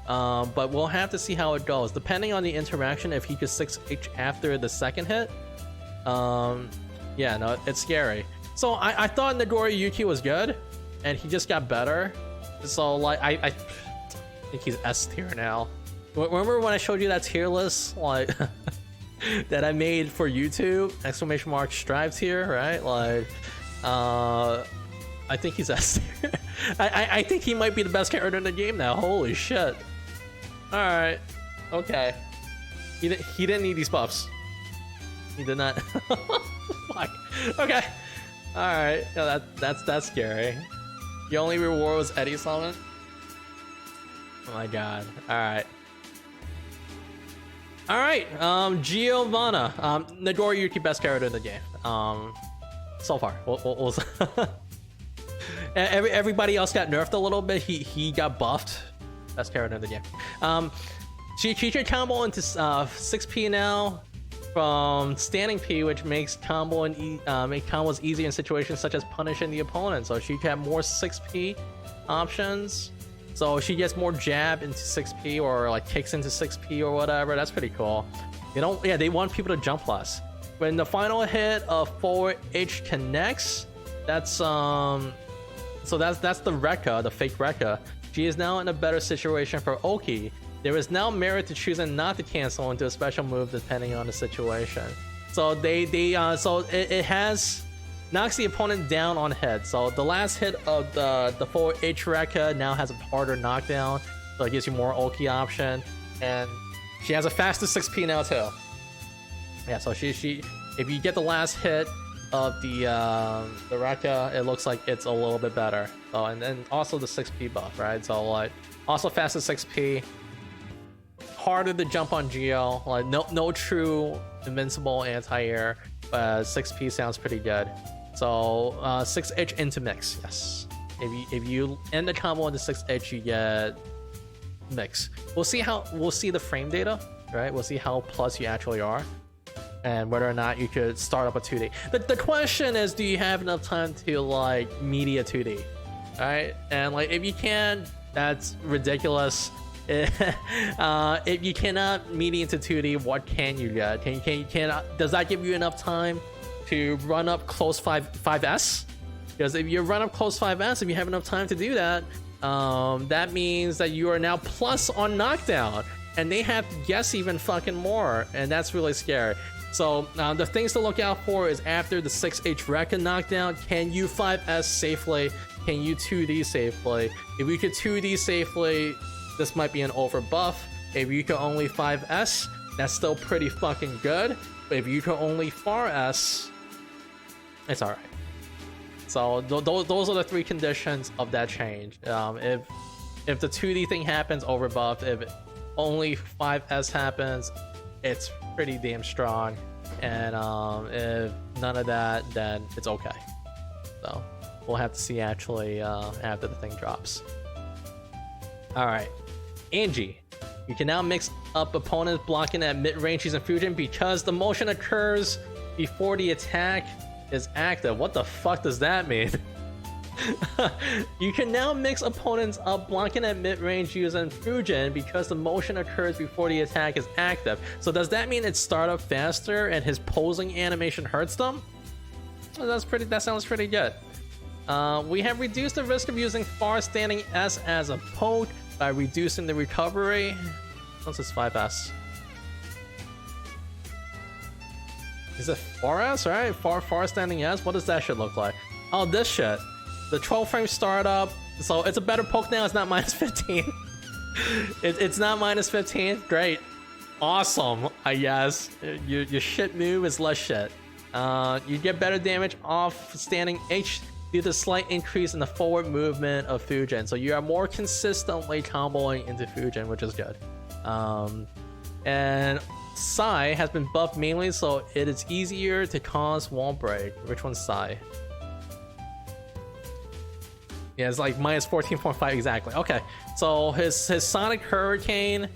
But we'll have to see how it goes. Depending on the interaction, if he could 6H after the second hit, yeah, no, it's scary. So I thought Nagoriyuki was good, and he just got better. So like I think he's S tier now. Remember when I showed you that tier list, like that I made for YouTube? Exclamation mark strive tier, right? Like, I think he's S tier. I think he might be the best character in the game now. Holy shit! All right, okay. He didn't need these buffs. He did not. Fuck. Okay. All right. Yeah, that's scary. The only reward was Eddie summon. Oh my god. All right. All right. Giovanna. Nagoriyuki, best character in the game. So far. We'll everybody else got nerfed a little bit. He got buffed. Best character in the game. She can combo into 6p now from standing P, which makes combo and make combos easy in situations such as punishing the opponent. So she can have more 6p options. So she gets more jab into 6P or like kicks into 6P or whatever. That's pretty cool. They want people to jump less. When the final hit of forward H connects, that's the Rekka, the fake Rekka. She is now in a better situation for Oki. There is now merit to choosing not to cancel into a special move depending on the situation. So it has knocks the opponent down on hit. So the last hit of the forward H Rekka now has a harder knockdown, so it gives you more Oki option, and she has a faster 6P now too. Yeah, so she if you get the last hit of the Rekka, it looks like it's a little bit better. So and then also the 6P buff, right? So like also faster 6P, harder to jump on Geo, like no true invincible anti-air, but 6P sounds pretty good. So 6H into mix, yes. If you end the combo into 6H, you get mix. We'll see the frame data, right? We'll see how plus you actually are, and whether or not you could start up a 2D. The question is, do you have enough time to like media 2D, right? And like if you can, that's ridiculous. If you cannot media into 2D, what can you get? Does that give you enough time to run up close 5S? Because if you run up close 5S, if you have enough time to do that, that means that you are now plus on knockdown, and they have to guess even fucking more, and that's really scary. So the things to look out for is after the 6H Rekka knockdown, can you 5S safely? Can you 2D safely? If you could 2D safely, this might be an over buff. If you can only 5S, that's still pretty fucking good. But if you can only 4S, it's alright. So those are the three conditions of that change. If the 2D thing happens, over buff. If only 5S happens, it's pretty damn strong. And if none of that, then it's okay. So we'll have to see actually after the thing drops. Alright, Anji. You can now mix up opponents blocking at mid-range using Fusion because the motion occurs before the attack is active. What the fuck does that mean? You can now mix opponents up blocking at mid-range using Fusion because the motion occurs before the attack is active. So does that mean it start up faster and his posing animation hurts them? Well, that sounds pretty good. We have reduced the risk of using far standing S as a poke by reducing the recovery. What's this 5S? Is it 4S, right? Far standing S? What does that shit look like? Oh, this shit. The 12 frame startup. So it's a better poke now, it's not minus 15. It's not minus 15. Great. Awesome, I guess. Your shit move is less shit. You get better damage off standing H due to the slight increase in the forward movement of Fusion. So you are more consistently comboing into Fusion, which is good. And Psy has been buffed mainly, so it is easier to cause wall break. Which one's Psy? Yeah, it's like minus 14.5 exactly. Okay, so his Sonic Hurricane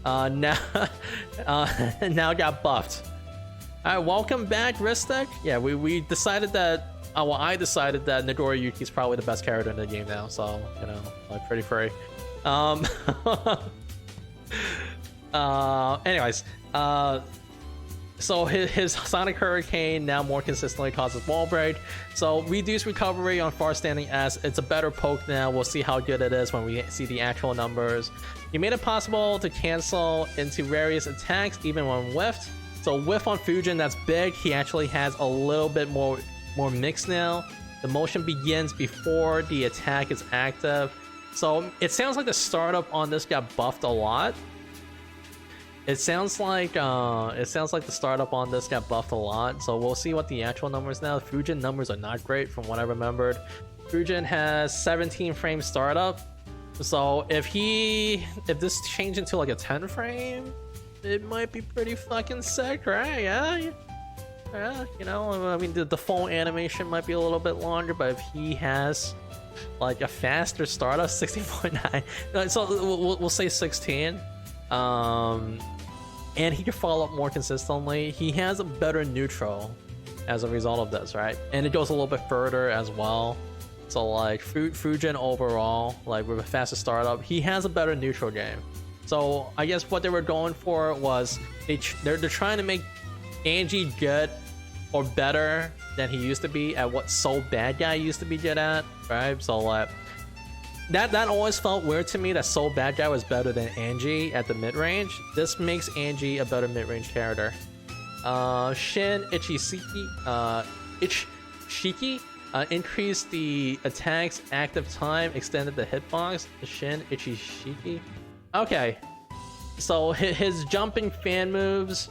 now got buffed. All right, welcome back, Ristek. Yeah, we decided that. Well, I decided that Nagoriyuki is probably the best character in the game now, so you know, like pretty free. Anyways, so his Sonic Hurricane now more consistently causes wall break. So reduced recovery on far standing S. It's a better poke now. We'll see how good it is when we see the actual numbers. He made it possible to cancel into various attacks even when whiffed. So whiff on Fusion, that's big. He actually has a little bit more mix now. The motion begins before the attack is active. So it sounds like the startup on this got buffed a lot. It sounds like the startup on this got buffed a lot. So we'll see what the actual numbers now. Fusion numbers are not great from what I remembered. Fusion has 17 frame startup. So if this changed into like a 10 frame, it might be pretty fucking sick, right? Yeah, you know, I mean the full animation might be a little bit longer, but if he has like a faster startup, 16.9, so we'll say 16. And he can follow up more consistently. He has a better neutral as a result of this, right? And it goes a little bit further as well. So like Fujin overall, like with a faster startup, he has a better neutral game. So I guess what they were going for was they're trying to make Anji good or better than he used to be at what Soul Bad Guy used to be good at, right? So like that always felt weird to me that Soul Bad Guy was better than Anji at the mid range. This makes Anji a better mid range character. Shin Ichishiki increased the attack's active time, extended the hitbox. Shin Ichishiki. Okay, so his jumping fan moves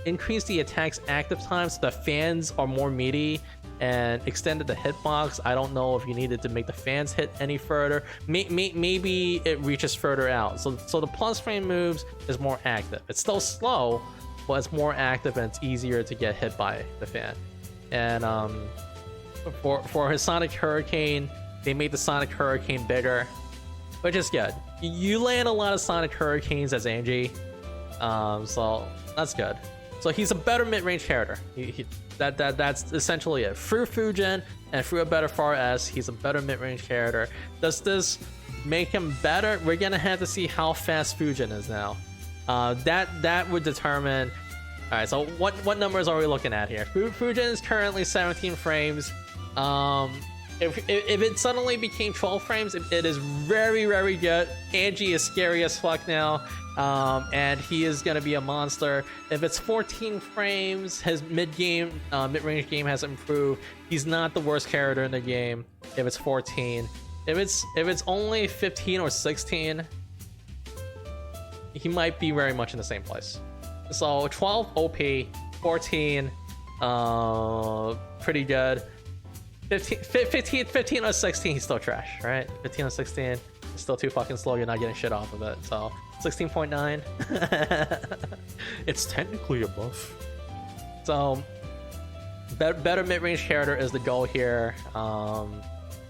increased the attack's active time, so the fans are more meaty, and extended the hitbox. I don't know if you needed to make the fans hit any further. Maybe it reaches further out. So the plus frame moves is more active. It's still slow, but it's more active and it's easier to get hit by the fan. And for his Sonic Hurricane, they made the Sonic Hurricane bigger, which is good. You land a lot of Sonic Hurricanes as Anji, so that's good. So he's a better mid-range character. That's essentially it. Through Fujin and through a better Far S, he's a better mid-range character. Does this make him better? We're gonna have to see how fast Fujin is now. That would determine. All right, so what numbers are we looking at here? Fujin is currently 17 frames. If it suddenly became 12 frames, it is very, very good. Anji is scary as fuck now, and he is going to be a monster. If it's 14 frames, his mid-range game has improved. He's not the worst character in the game if it's 14. If it's only 15 or 16, he might be very much in the same place. So 12 OP, 14 pretty good. 15 or 16, he's still trash, right? 15 or 16 is still too fucking slow. You're not getting shit off of it. So 16.9, it's technically a buff. So better mid-range character is the goal here.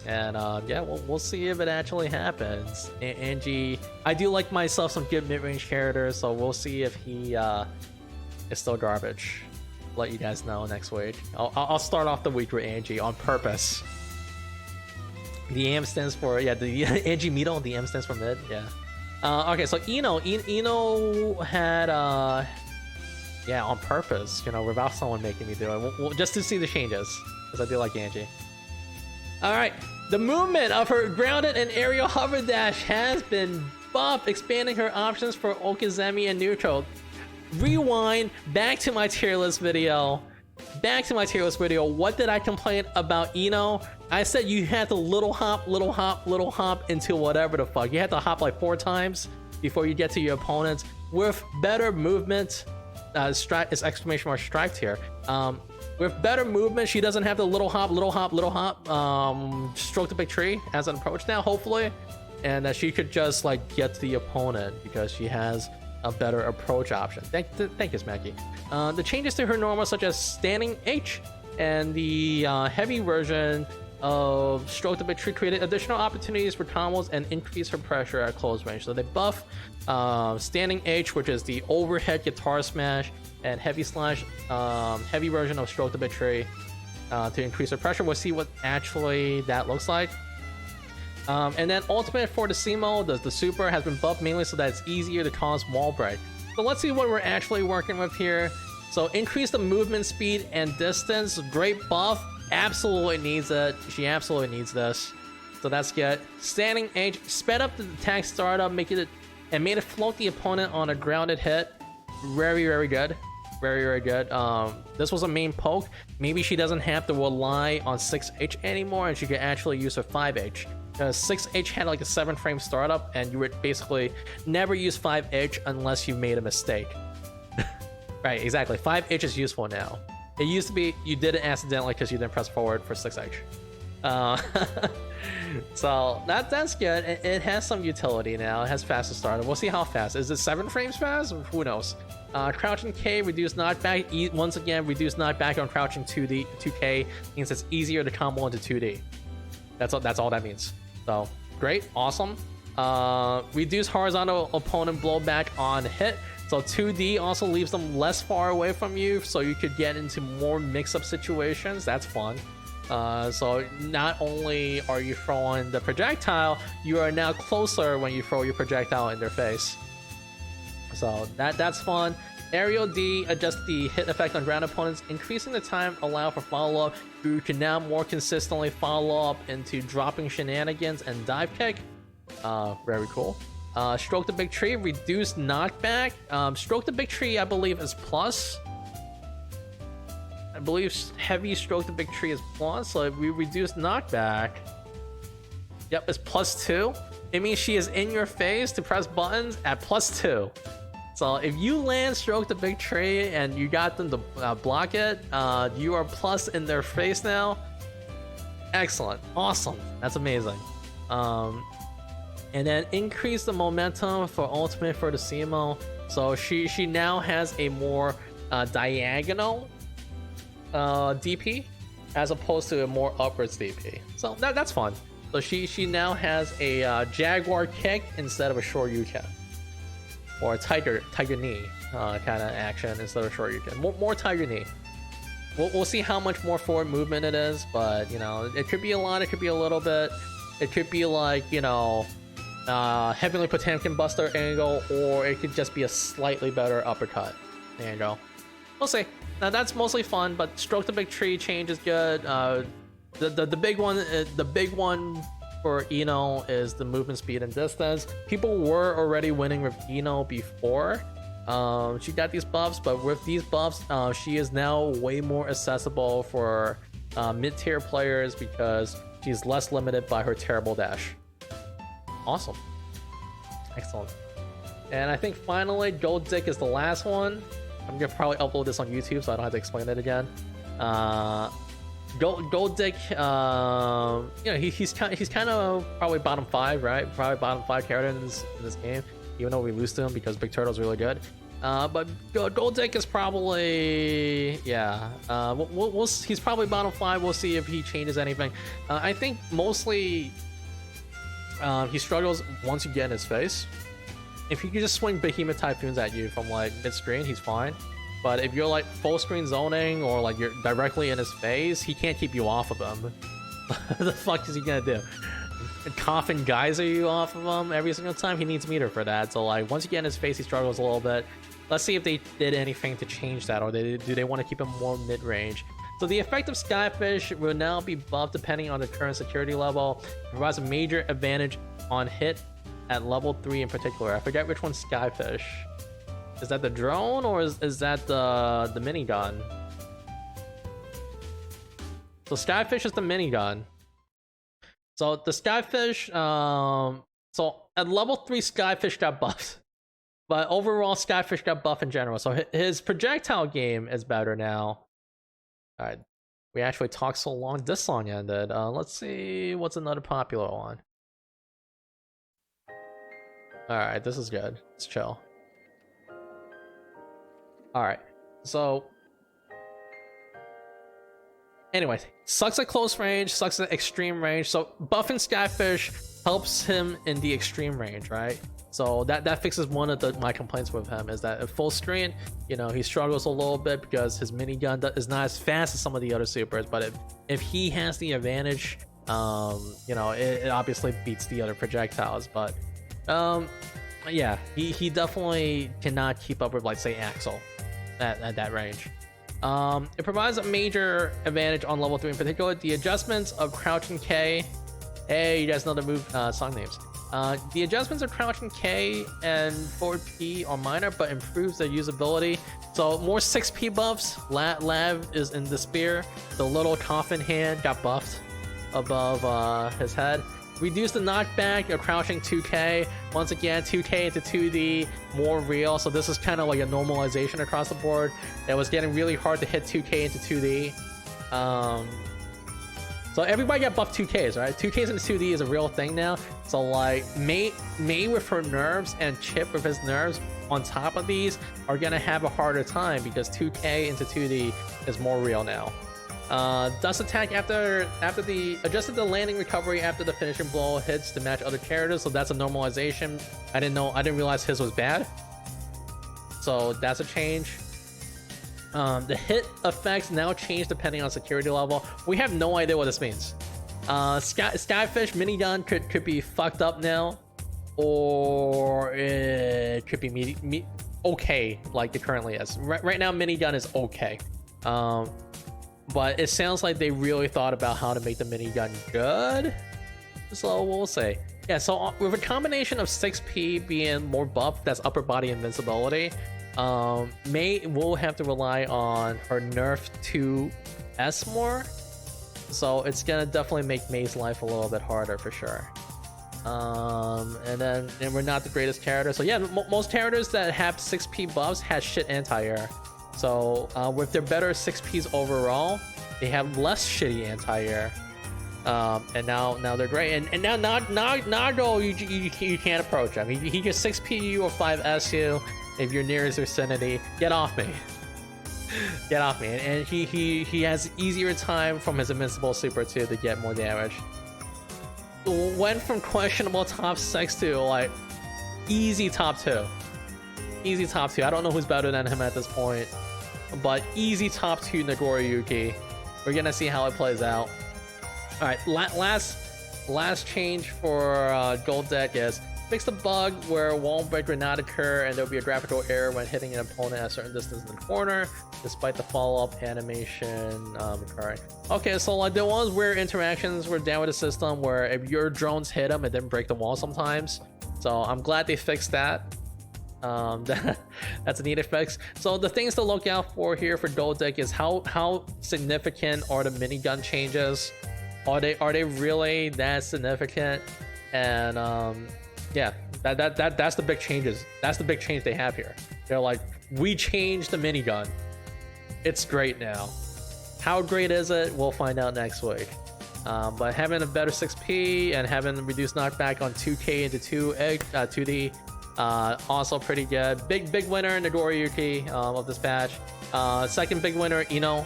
Yeah, we'll see if it actually happens. Anji, I do like myself some good mid-range characters, so we'll see if he is still garbage. Let you guys know next week. I'll start off the week with Anji on purpose. The M stands for, yeah, the Anji Mito, the M stands for mid, yeah. Okay, so Ino had, yeah, on purpose, you know, without someone making me do it, just to see the changes, because I do like Anji. Alright, the movement of her grounded and aerial hover dash has been buffed, expanding her options for Okizeme and neutral. Rewind back to my tier list video. What did I complain about Ino? I said you had to little hop into whatever the fuck. You had to hop like 4 times before you get to your opponents with better movement. Strike is exclamation mark striped here. With better movement, she doesn't have to little hop, stroke the big tree as an approach now, hopefully, and that she could just like get to the opponent because she has a better approach option. Thank you, Smacky. The changes to her normal, such as standing H and the heavy version of Stroke the Big Tree, created additional opportunities for combos and increase her pressure at close range. So they buff standing H, which is the overhead guitar smash, and heavy slash, heavy version of Stroke the Big Tree to increase her pressure. We'll see what actually that looks like. And then ultimate Fortissimo, the super, has been buffed mainly so that it's easier to cause wall break. So let's see what we're actually working with here. So increase the movement speed and distance. Great buff. Absolutely needs it. She absolutely needs this. So that's good. Standing H, sped up the attack startup, made it float the opponent on a grounded hit. Very, very good. Very good. This was a main poke. Maybe she doesn't have to rely on 6H anymore, and she can actually use her 5H. 6H had like a 7 frame startup, and you would basically never use 5H unless you made a mistake. Right, exactly. 5H is useful now. It used to be you did it accidentally because you didn't press forward for 6H. So that's good. It has some utility now. It has faster startup. We'll see how fast. Is it 7 frames fast? Who knows? Crouching K, reduce knockback. Once again, reduce knockback on crouching 2K means it's easier to combo into 2D. That's all that means. So great, awesome. Reduce horizontal opponent blowback on hit. So 2D also leaves them less far away from you, so you could get into more mix-up situations. That's fun. So not only are you throwing the projectile, you are now closer when you throw your projectile in their face. So that's fun. Aerial D adjusts the hit effect on ground opponents, increasing the time allowed for follow-up. You can now more consistently follow up into dropping shenanigans and dive kick. Very cool. Stroke the Big Tree, reduced knockback. Stroke the Big Tree, I believe, is plus. I believe heavy Stroke the Big Tree is plus, so if we reduce knockback, yep, it's +2. It means she is in your face to press buttons at +2. So if you land Stroke the Big Tree and you got them to block it, you are plus in their face now. Excellent. Awesome. That's amazing. And then increase the momentum for ultimate for the CMO. So she now has a more diagonal DP as opposed to a more upwards DP. So that's fun. So she now has a Jaguar kick instead of a Shoryuken. Or a tiger knee kind of action instead of Shoryuken. More tiger knee. We'll see how much more forward movement it is, but you know, it could be a lot, it could be a little bit. It could be like, you know, Heavenly Potemkin Buster angle, or it could just be a slightly better uppercut. There you go. We'll see. Now that's mostly fun, but Stroke the Big Tree change is good. The big one for Ino is the movement speed and distance. People were already winning with Ino before she got these buffs, but with these buffs, she is now way more accessible for mid-tier players because she's less limited by her terrible dash. Awesome. Excellent. And I think finally, Gold Dick is the last one. I'm gonna probably upload this on YouTube, so I don't have to explain it again. Gold Dick, you know, he's kind of probably bottom 5, right? Probably bottom 5 character in this game, even though we lose to him because Big Turtle's really good. But Gold Dick is probably, yeah. He's probably bottom 5. We'll see if he changes anything. I think mostly he struggles once you get in his face. If you can just swing Behemoth Typhoons at you from like mid-screen, he's fine. But if you're like full screen zoning or like you're directly in his face, he can't keep you off of him. What the fuck is he gonna do? Coffin Geyser you off of him every single time? He needs meter for that. So like once you get in his face, he struggles a little bit. Let's see if they did anything to change that, or do they want to keep him more mid-range. So the effect of Skyfish will now be buffed depending on the current security level. It provides a major advantage on hit at level 3 in particular. I forget which one's Skyfish. Is that the drone or is that the minigun? So Skyfish is the minigun. So the Skyfish, so at level 3 Skyfish got buffed. But overall Skyfish got buffed in general. So his projectile game is better now. Alright. We actually talked so long, this song ended. Let's see what's another popular one. Alright, this is good. Let's chill. Alright, so anyway, sucks at close range, sucks at extreme range. So buffing Skyfish helps him in the extreme range, right? So that fixes one of my complaints with him, is that at full screen, you know, he struggles a little bit because his minigun is not as fast as some of the other supers. But if he has the advantage, you know, it obviously beats the other projectiles. But yeah, he definitely cannot keep up with, like, say, Axel at that range. It provides a major advantage on level 3 in particular. The adjustments of crouching K. Hey, you guys know the move song names. The adjustments of crouching K and forward P are minor, but improves their usability. So more 6P buffs. Lav is in the spear. The little coffin hand got buffed above his head. Reduce the knockback of crouching 2K. Once again, 2K into 2D, more real. So this is kind of like a normalization across the board. It was getting really hard to hit 2K into 2D. So everybody got buffed 2Ks, right? 2Ks into 2D is a real thing now. So like May with her nerves and Chipp with his nerves on top of these are gonna have a harder time because 2K into 2D is more real now. Dust attack after the adjusted the landing recovery after the finishing blow hits to match other characters, so that's a normalization. I didn't realize his was bad, so that's a change. The hit effects now change depending on security level. We have no idea what this means. Skyfish minigun could be fucked up now, or it could be okay like it currently is. Right now, minigun is okay. But it sounds like they really thought about how to make the minigun good. So we'll see. Yeah, so with a combination of 6P being more buff, that's upper body invincibility, Mei will have to rely on her nerf 2S more. So it's gonna definitely make Mei's life a little bit harder for sure. And we're not the greatest character. So yeah, most characters that have 6P buffs has shit anti-air. So with their better 6Ps overall, they have less shitty anti-air. And now they're great. And now Nago, you can't approach him. He can 6P you or 5S you if you're near his vicinity. Get off me. Get off me. And he has easier time from his invincible super 2 to get more damage. Went from questionable top 6 to like easy top 2. Easy top 2. I don't know who's better than him at this point, but easy top 2 Nagoriyuki. We're gonna see how it plays out. All right, last change for Gold Deck is fix the bug where wall break would not occur and there'll be a graphical error when hitting an opponent at a certain distance in the corner, despite the follow-up animation occurring. Okay, so like there was weird interactions were down with the system where if your drones hit them, it didn't break the wall sometimes. So I'm glad they fixed that. That's a needed fix. So the things to look out for here for Gold Deck is how significant are the minigun changes? Are they really that significant? And yeah, that's the big changes. That's the big change they have here. They're like, we changed the minigun. It's great now. How great is it? We'll find out next week. But having a better 6P and having reduced knockback on 2K into 2D, also pretty good. Big winner Nagoriyuki of this patch. Second big winner, Ino,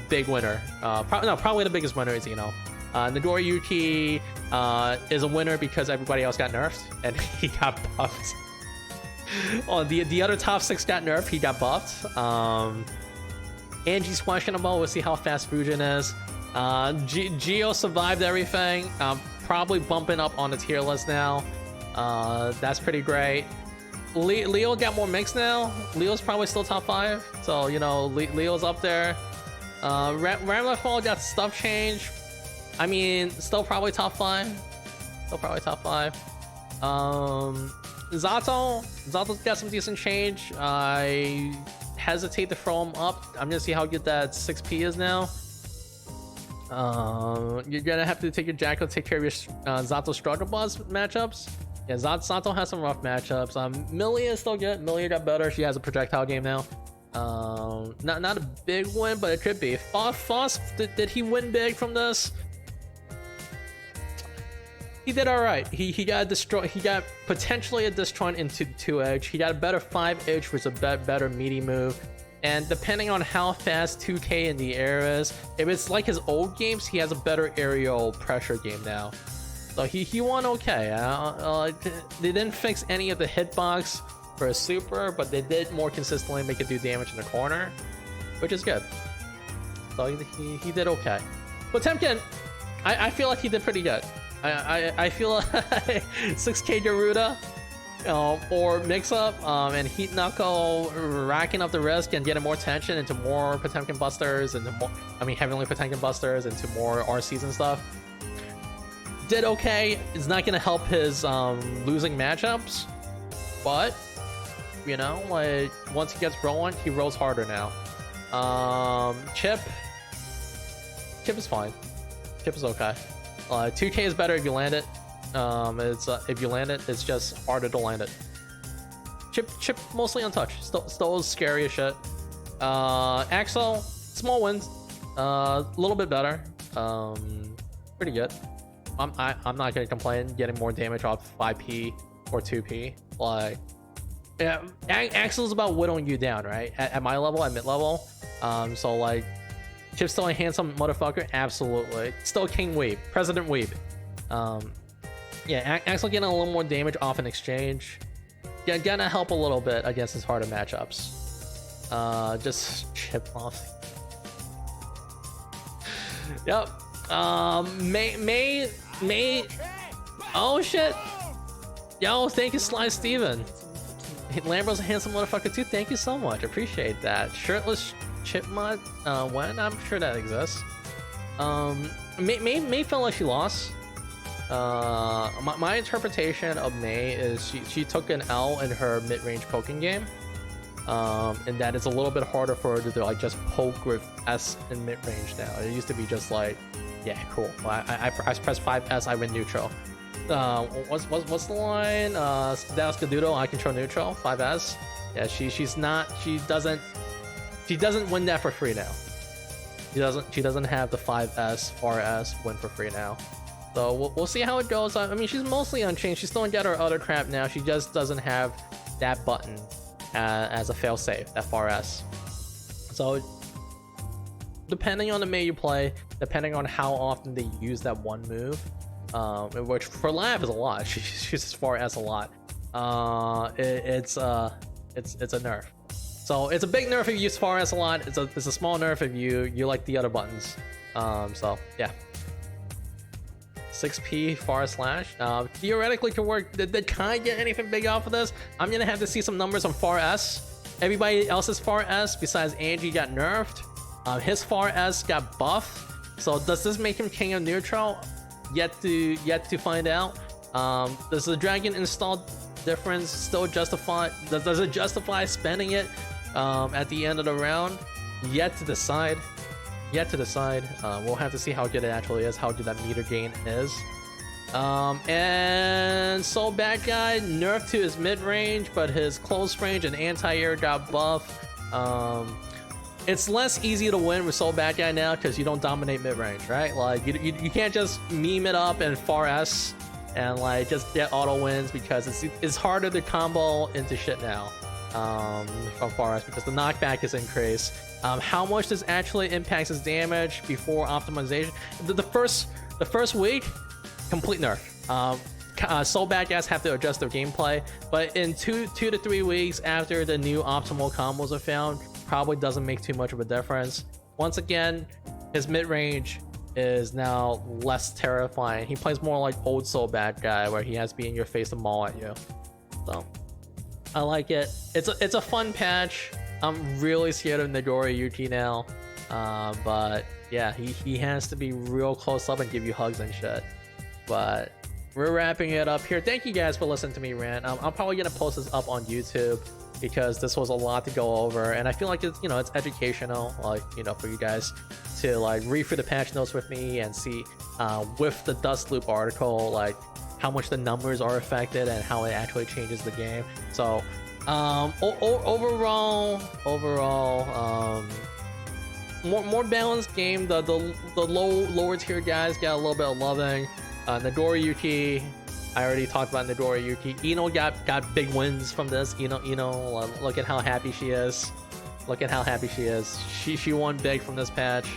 big winner. Probably the biggest winner is Ino. Nagoriyuki is a winner because everybody else got nerfed and he got buffed. Oh, the other top 6 got nerfed, he got buffed. Anji's questionable, we'll see how fast Fujin is. Geo survived everything, probably bumping up on the tier list now. That's pretty great. Leo got more mix now. Leo's probably still top 5, so you know Leo's up there. Ramlethal got stuff change. I mean, still probably top 5. Still probably top 5. Zato's got some decent change. I hesitate to throw him up. I'm gonna see how good that 6P is now. You're gonna have to take your Jackal, take care of your Zato struggle boss matchups. Yeah, Zato has some rough matchups. Millia is still good. Millia got better. She has a projectile game now. Not a big win, but it could be. Faust, did he win big from this? He did all right. He got destroyed. He got potentially a destroyed into 2-edge. He got a better 5-edge, which is a better meaty move. And depending on how fast 2K in the air is, if it's like his old games, he has a better aerial pressure game now. So he won okay. They didn't fix any of the hitbox for a super, but they did more consistently make it do damage in the corner, which is good. So he did okay. Potemkin, I feel like he did pretty good. I feel like 6K Garuda or mix-up and Heat Knuckle racking up the risk and getting more tension into more Potemkin busters, into more, Heavenly Potemkin busters, into more RCs and stuff. Did okay. It's not gonna help his losing matchups, but you know, like once he gets rolling, he rolls harder now. Chipp is fine. Chipp is okay. 2K is better if you land it. If you land it, it's just harder to land it. Chipp mostly untouched. Still scary as shit. Axel, small wins. Little bit better. Pretty good. I'm not gonna complain. Getting more damage off 5P or 2P. Like, yeah, Axel's about whittling you down, right? At my level, at mid level. So like, Chipp's still a handsome motherfucker. Absolutely. Still King Weeb, President Weeb. Yeah, Axel getting a little more damage off in exchange. Yeah, gonna help a little bit against his harder matchups. Just Chipp off. Yep. May. Oh shit. Yo, thank you, Sly Steven. Lambro's a handsome motherfucker too. Thank you so much. Appreciate that. Shirtless Chipp mod. When? I'm sure that exists. May felt like she lost. My interpretation of May is she took an L in her mid-range poking game. And that it's a little bit harder for her to like just poke with S in mid-range now. It used to be just like, yeah, cool. I press 5S, I win neutral. What's the line? Dallas Caduto, I control neutral, 5S. Yeah, she doesn't win that for free now. She doesn't have the 5S RS win for free now. So we'll see how it goes. I mean, she's mostly unchanged. She still got her other crap now. She just doesn't have that button as a failsafe, that 4S. So depending on the May you play, depending on how often they use that one move, which for Lab is a lot. She uses 4S a lot. It's a nerf. So it's a big nerf if you use 4S a lot. It's a small nerf if you like the other buttons. So yeah. 6P far slash theoretically could work. Did Kai get anything big off of this? I'm gonna have to see some numbers on far S. Everybody else's far S besides Anji got nerfed. His far S got buffed. So does this make him king of neutral? Yet to find out. Does the dragon install difference still justify? Does it justify spending it at the end of the round? Yet to decide. We'll have to see how good it actually is, how good that meter gain is. And Soul Bad Guy nerfed to his mid-range, but his close range and anti-air got buffed. It's less easy to win with Soul Bad Guy now because you don't dominate mid-range, right? Like you can't just meme it up in far S and like just get auto wins because it's harder to combo into shit now from far S because the knockback is increased. How much this actually impacts his damage before optimization? The first week, complete nerf. Soul Bad Guys have to adjust their gameplay, but in two to 3 weeks after the new optimal combos are found, probably doesn't make too much of a difference. Once again, his mid-range is now less terrifying. He plays more like old Soul Bad Guy, where he has to be in your face to maul at you. So I like it. It's a fun patch. I'm really scared of Nagoriyuki now, but yeah, he has to be real close up and give you hugs and shit. But we're wrapping it up here. Thank you guys for listening to me rant. I'm probably gonna post this up on YouTube because this was a lot to go over, and I feel like it's it's educational, like for you guys to like read through the patch notes with me and see with the Dust Loop article like how much the numbers are affected and how it actually changes the game. So overall, more balanced game. The lower tier guys got a little bit of loving. Nagoriyuki, I already talked about Nagoriyuki. Ino got big wins from this. Ino, look at how happy she is. She won big from this patch.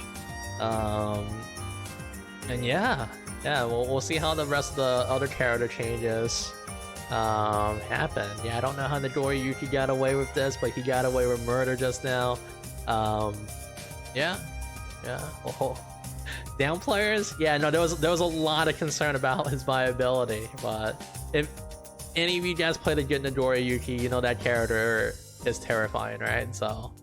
And yeah, we'll see how the rest of the other character changes happen. Yeah, I don't know how Nagoriyuki got away with this, but he got away with murder just now. Yeah. Oh. Down players, yeah, no, there was a lot of concern about his viability, but if any of you guys played a good Nagoriyuki, that character is terrifying, right? So